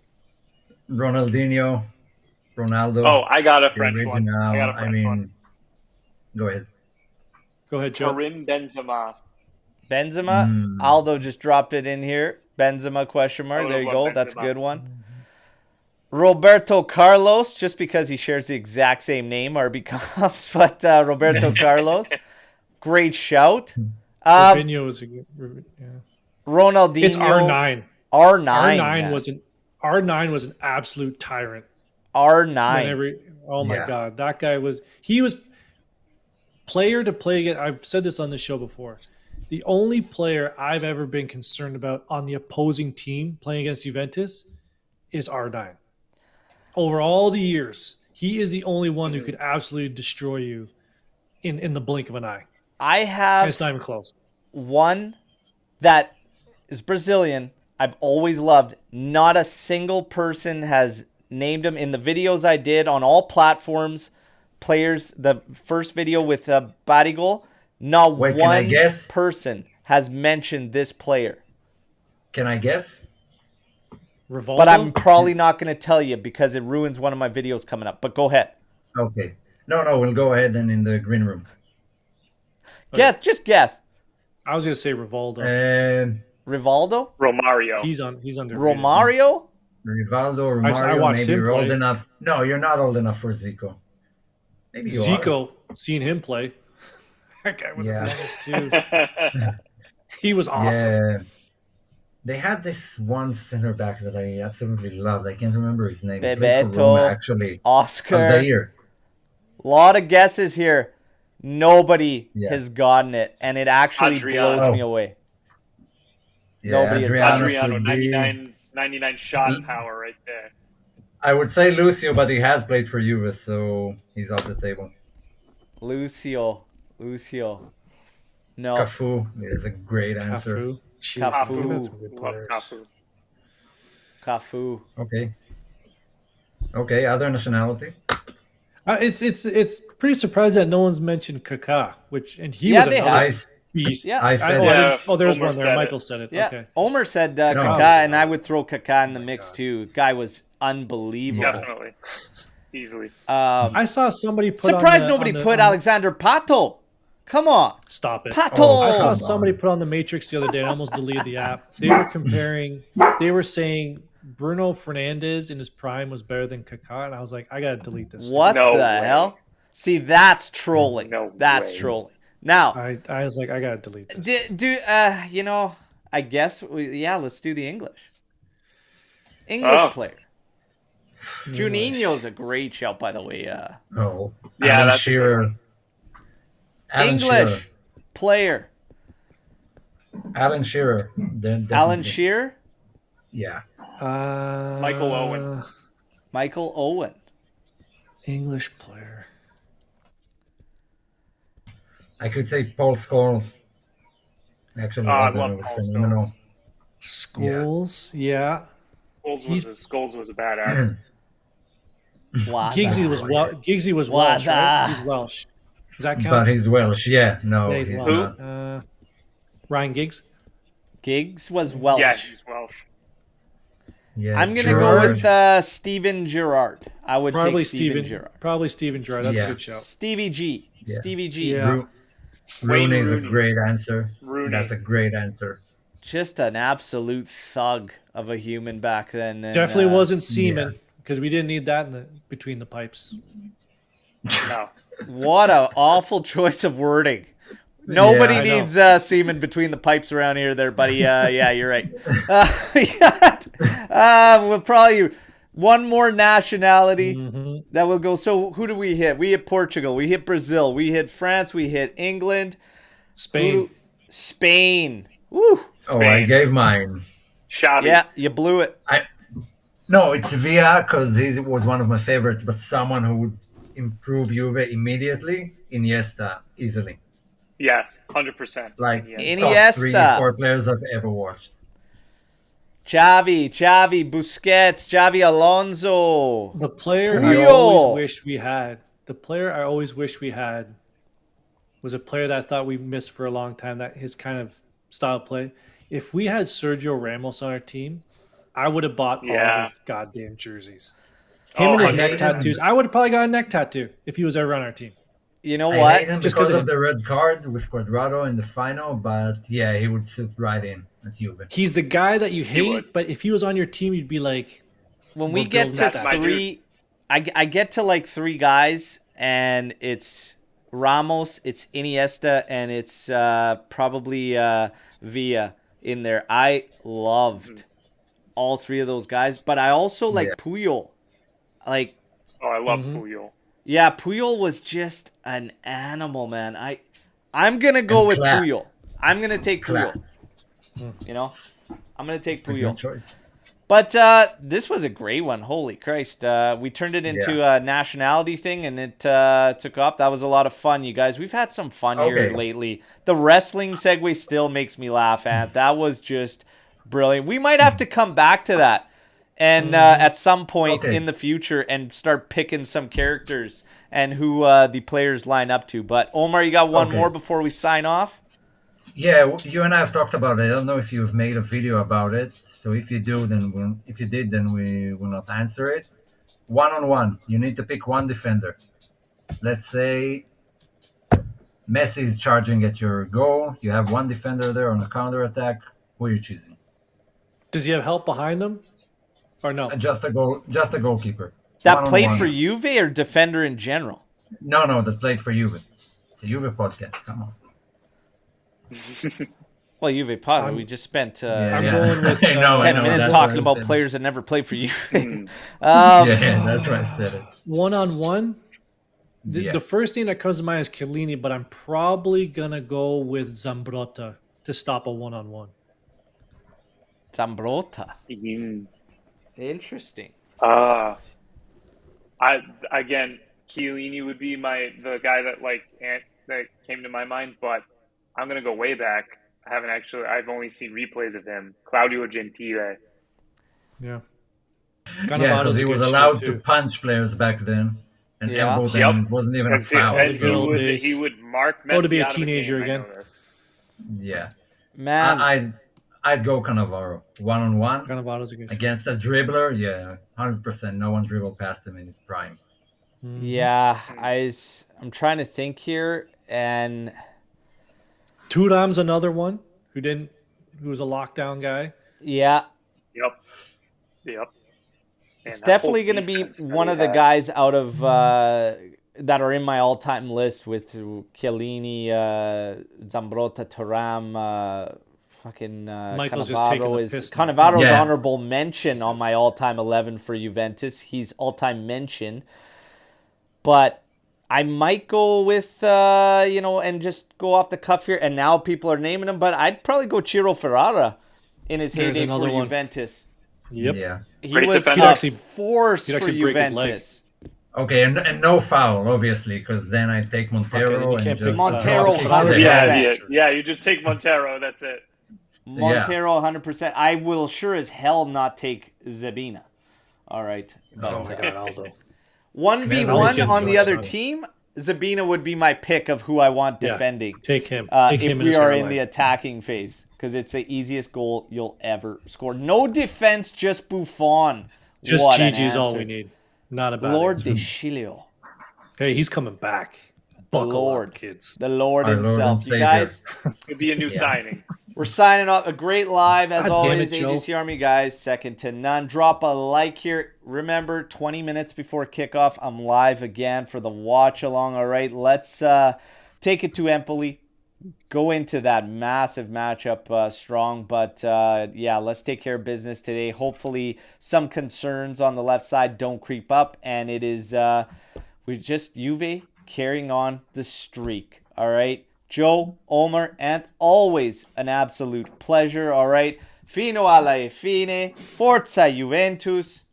Ronaldinho, Ronaldo. Oh, I got a the French one. original. I got a French one. Go ahead. Go ahead, Joe. Karim Benzema. Benzema. Aldo just dropped it in here. Benzema question mark. Oh, There you well, go. That's a Benzema. good one. Roberto Carlos, just because he shares the exact same name, RB Cops, but Roberto Carlos. Great shout. Fabinho was a good. Yeah. Ronaldinho. It's R9. R9. R9 was an absolute tyrant. R9. Oh my God, that guy was. He was player to play against. I've said this on the show before. The only player I've ever been concerned about on the opposing team playing against Juventus is R9. Over all the years, he is the only one who could absolutely destroy you in the blink of an eye. I have And it's not even close. one that is Brazilian. I've always loved. Not a single person has named him in the videos I did on all platforms. Players, the first video with Barigol, not Wait, can I one guess? person has mentioned this player. Can I guess? Rivaldo? But I'm probably not going to tell you because it ruins one of my videos coming up. But go ahead. Okay. No, we'll go ahead and in the green room. Guess, just guess. I was gonna say Rivaldo. Rivaldo? Romario. He's under Romario? Rivaldo, I Romario, watched maybe him you're old play. enough. No, you're not old enough for Zico. Maybe you are. Zico, seeing him play, that guy was a menace too. He was awesome. Yeah. They had this one center back that I absolutely loved. I can't remember his name. He played for Bebeto, Roma, actually. Oscar. Aldair. A lot of guesses here. Nobody Yeah. has gotten it, and it actually Adriano. blows me away. Yeah, Nobody has Adriano, could be- 99 shot power right there. I would say Lucio, but he has played for Juve, so he's off the table. Lucio. No. Cafu is a great answer. Cafu. Jeez, Cafu. that's some good Love players. Cafu. Cafu. Okay, other nationality? It's pretty surprised that no one's mentioned Kaká, and he Yeah, was they another I, beast. Yeah. I said There's Omer one there. said Michael it. said it. Yeah. Okay. Omer said No. Kaká, and I would throw Kaká in the mix too. Guy was unbelievable. Definitely. Easily. I saw somebody put Surprised on nobody on put Alexander Pato. Come on. Stop it. Pato. I saw come on. somebody put on the Matrix the other day and I almost deleted the app. They were saying Bruno Fernandes in his prime was better than Kaká, and I was like, I gotta delete this. What No the way. hell? See, that's trolling. No That's way. trolling. Now, I was like, I gotta delete this. I guess, let's do the English. English player. Juninho's a great shout, by the way. Oh, Yeah, Alan that's a good Shearer. one. Alan English Shearer. player. Alan Shearer. Then Alan definitely. Shearer. Yeah. Michael Owen. Michael Owen. English player. I could say Paul Scholes. Actually, I that love was Paul phenomenal. Scholes, yeah. Scholes was a badass. Giggsy was Welsh, right? He's Welsh. Does that count? But he's Welsh. Yeah, no, Yeah, he's he's Welsh. not. Ryan Giggs. Giggs was Welsh. Yeah, he's Welsh. Yeah, I'm gonna go with Steven Gerrard. I would Probably take Steven Gerrard. Probably Steven Gerrard. That's a good shout. Stevie G. Yeah. Stevie G. Yeah. Rooney is a Rooney. great answer. Rooney. That's a great answer. Just an absolute thug of a human back then. And, Definitely wasn't Seaman because we didn't need that between the pipes. No. What an awful choice of wording. Nobody Yeah, I needs semen between the pipes around here, there, buddy. Yeah, you're right. We'll probably one more nationality that will go. So who do we hit? We hit Portugal. We hit Brazil. We hit France. We hit England. Spain. Spain. Woo. Oh, I gave mine. Xavi. Yeah, you blew it. No, it's Villa because he was one of my favorites, but someone who would improve Juve immediately, Iniesta, easily. Yeah, 100%. Like Iniesta. top 3-4 players I've ever watched. Xavi, Busquets, Xavi Alonso. The player Puyol. I always wished we had. The player I always wished we had was a player that I thought we missed for a long time. That his kind of style of play. If we had Sergio Ramos on our team, I would have bought all of his goddamn jerseys. Him and his neck tattoos. I would have probably got a neck tattoo if he was ever on our team. You know I what? hate him Just because 'cause of the red card with Cuadrado in the final, but yeah, he would sit right in at Juve. He's the guy that you hate, would. but if he was on your team, you'd be like, When we We're get building to stats. three, I get to like three guys, and it's Ramos, it's Iniesta, and it's probably Villa in there. I loved all three of those guys, but I also like Puyol. Like, Oh, I love Puyol. yeah, Puyol was just an animal, man. I'm gonna go And with class. Puyol. I'm gonna take Puyol. Class. You know, I'm gonna take It's a good Puyol. choice. But this was a great one. Holy Christ. We turned it into a nationality thing, and it took off. That was a lot of fun, you guys. We've had some fun here lately. The wrestling segue still makes me laugh at. That was just brilliant. We might have to come back to that and at some point in the future and start picking some characters and who the players line up to. But, Omer, you got one more before we sign off? Yeah, you and I have talked about it. I don't know if you've made a video about it. So if you do, then if you did, then we will not answer it. 1-on-1, you need to pick one defender. Let's say Messi is charging at your goal. You have one defender there on a counter attack. Who are you choosing? does he have help behind him? Or no? Just a goalkeeper. That played 1-on-1. for Juve or defender in general? No, that played for Juve. It's a Juve podcast. Come on. Well, Juve Potter, we just spent I'm going with I know, 10 minutes that's talking why I about said players that never played for you. Yeah, that's why I said it. One-on-one. Yeah. The first thing that comes to mind is Chiellini, but I'm probably going to go with Zambrotta to stop a one-on-one. Zambrotta. Mm. Interesting. Chiellini would be the guy that came to my mind, but I'm gonna go way back. I've only seen replays of him. Claudio Gentile. Yeah. Yeah, because he was allowed to punch players back then and elbow them. It wasn't even a foul. He would mark Messi to be a out of the teenager game, I again. know this. Yeah. Man. I'd go Cannavaro. 1-on-1 Cannavaro's a good against a dribbler. Yeah, 100%. No one dribbled past him in his prime. Yeah, I'm trying to think here, and Thuram's another one who was a lockdown guy. yeah, Yep. it's definitely going to be one of the guys out of that are in my all-time list with Chiellini, Zambrotta, Thuram. Fucking Michael's just taking Cannavaro the is piss now. Cannavaro's Yeah. honorable mention on my all-time 11 for Juventus. He's all-time mention, but I might go with and just go off the cuff here. And now people are naming him, but I'd probably go Ciro Ferrara in his There's heyday for another one. Juventus. Yep. Yeah. He Great was defender. a force he'd for actually break his leg. Juventus. Okay, and no foul, obviously, because then I take Montero Okay, then you and can't just pick Montero, drop it 100%. there. Yeah, you just take Montero. That's it. Montero, 100%. I will sure as hell not take Zabina. All right. But, Oh my God, Aldo. Man, 1v1 getting on the so other excited. team, Zabina would be my pick of who I want Yeah. defending. Take him. If Take him in we his are in hairline. the attacking phase, because it's the easiest goal you'll ever score. No defense, just Buffon. Just What an GG's all answer. we need. Not a bad Lord answer. de Chilio. Hey, he's coming back. Buckle Lord. up, kids. The Lord Our Lord himself. and You Savior. guys, It'd be a new signing. we're signing off. A great live, as God damn always. it, Joe. AGC Army guys, second to none. Drop a like here. Remember, 20 minutes before kickoff, I'm live again for the watch along. All right, let's take it to Empoli. Go into that massive matchup strong. But yeah, let's take care of business today. Hopefully, some concerns on the left side don't creep up. And it is, we're just Juve carrying on the streak. All right. Joe, Omer, and always an absolute pleasure. All right. Fino alla fine. Forza Juventus.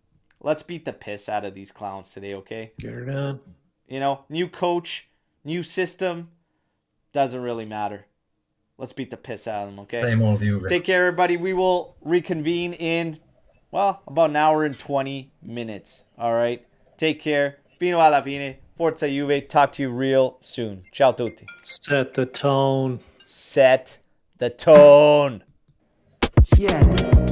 Let's beat the piss out of these clowns today, okay? Get her done. You know, new coach, new system. Doesn't really matter. Let's beat the piss out of them, okay? Same old Juve. Take care, everybody. We will reconvene in, well, about an hour and 20 minutes. All right. Take care. Fino alla fine. Forza Juve. Talk to you real soon. Ciao tutti. Set the tone. Set the tone. Yeah.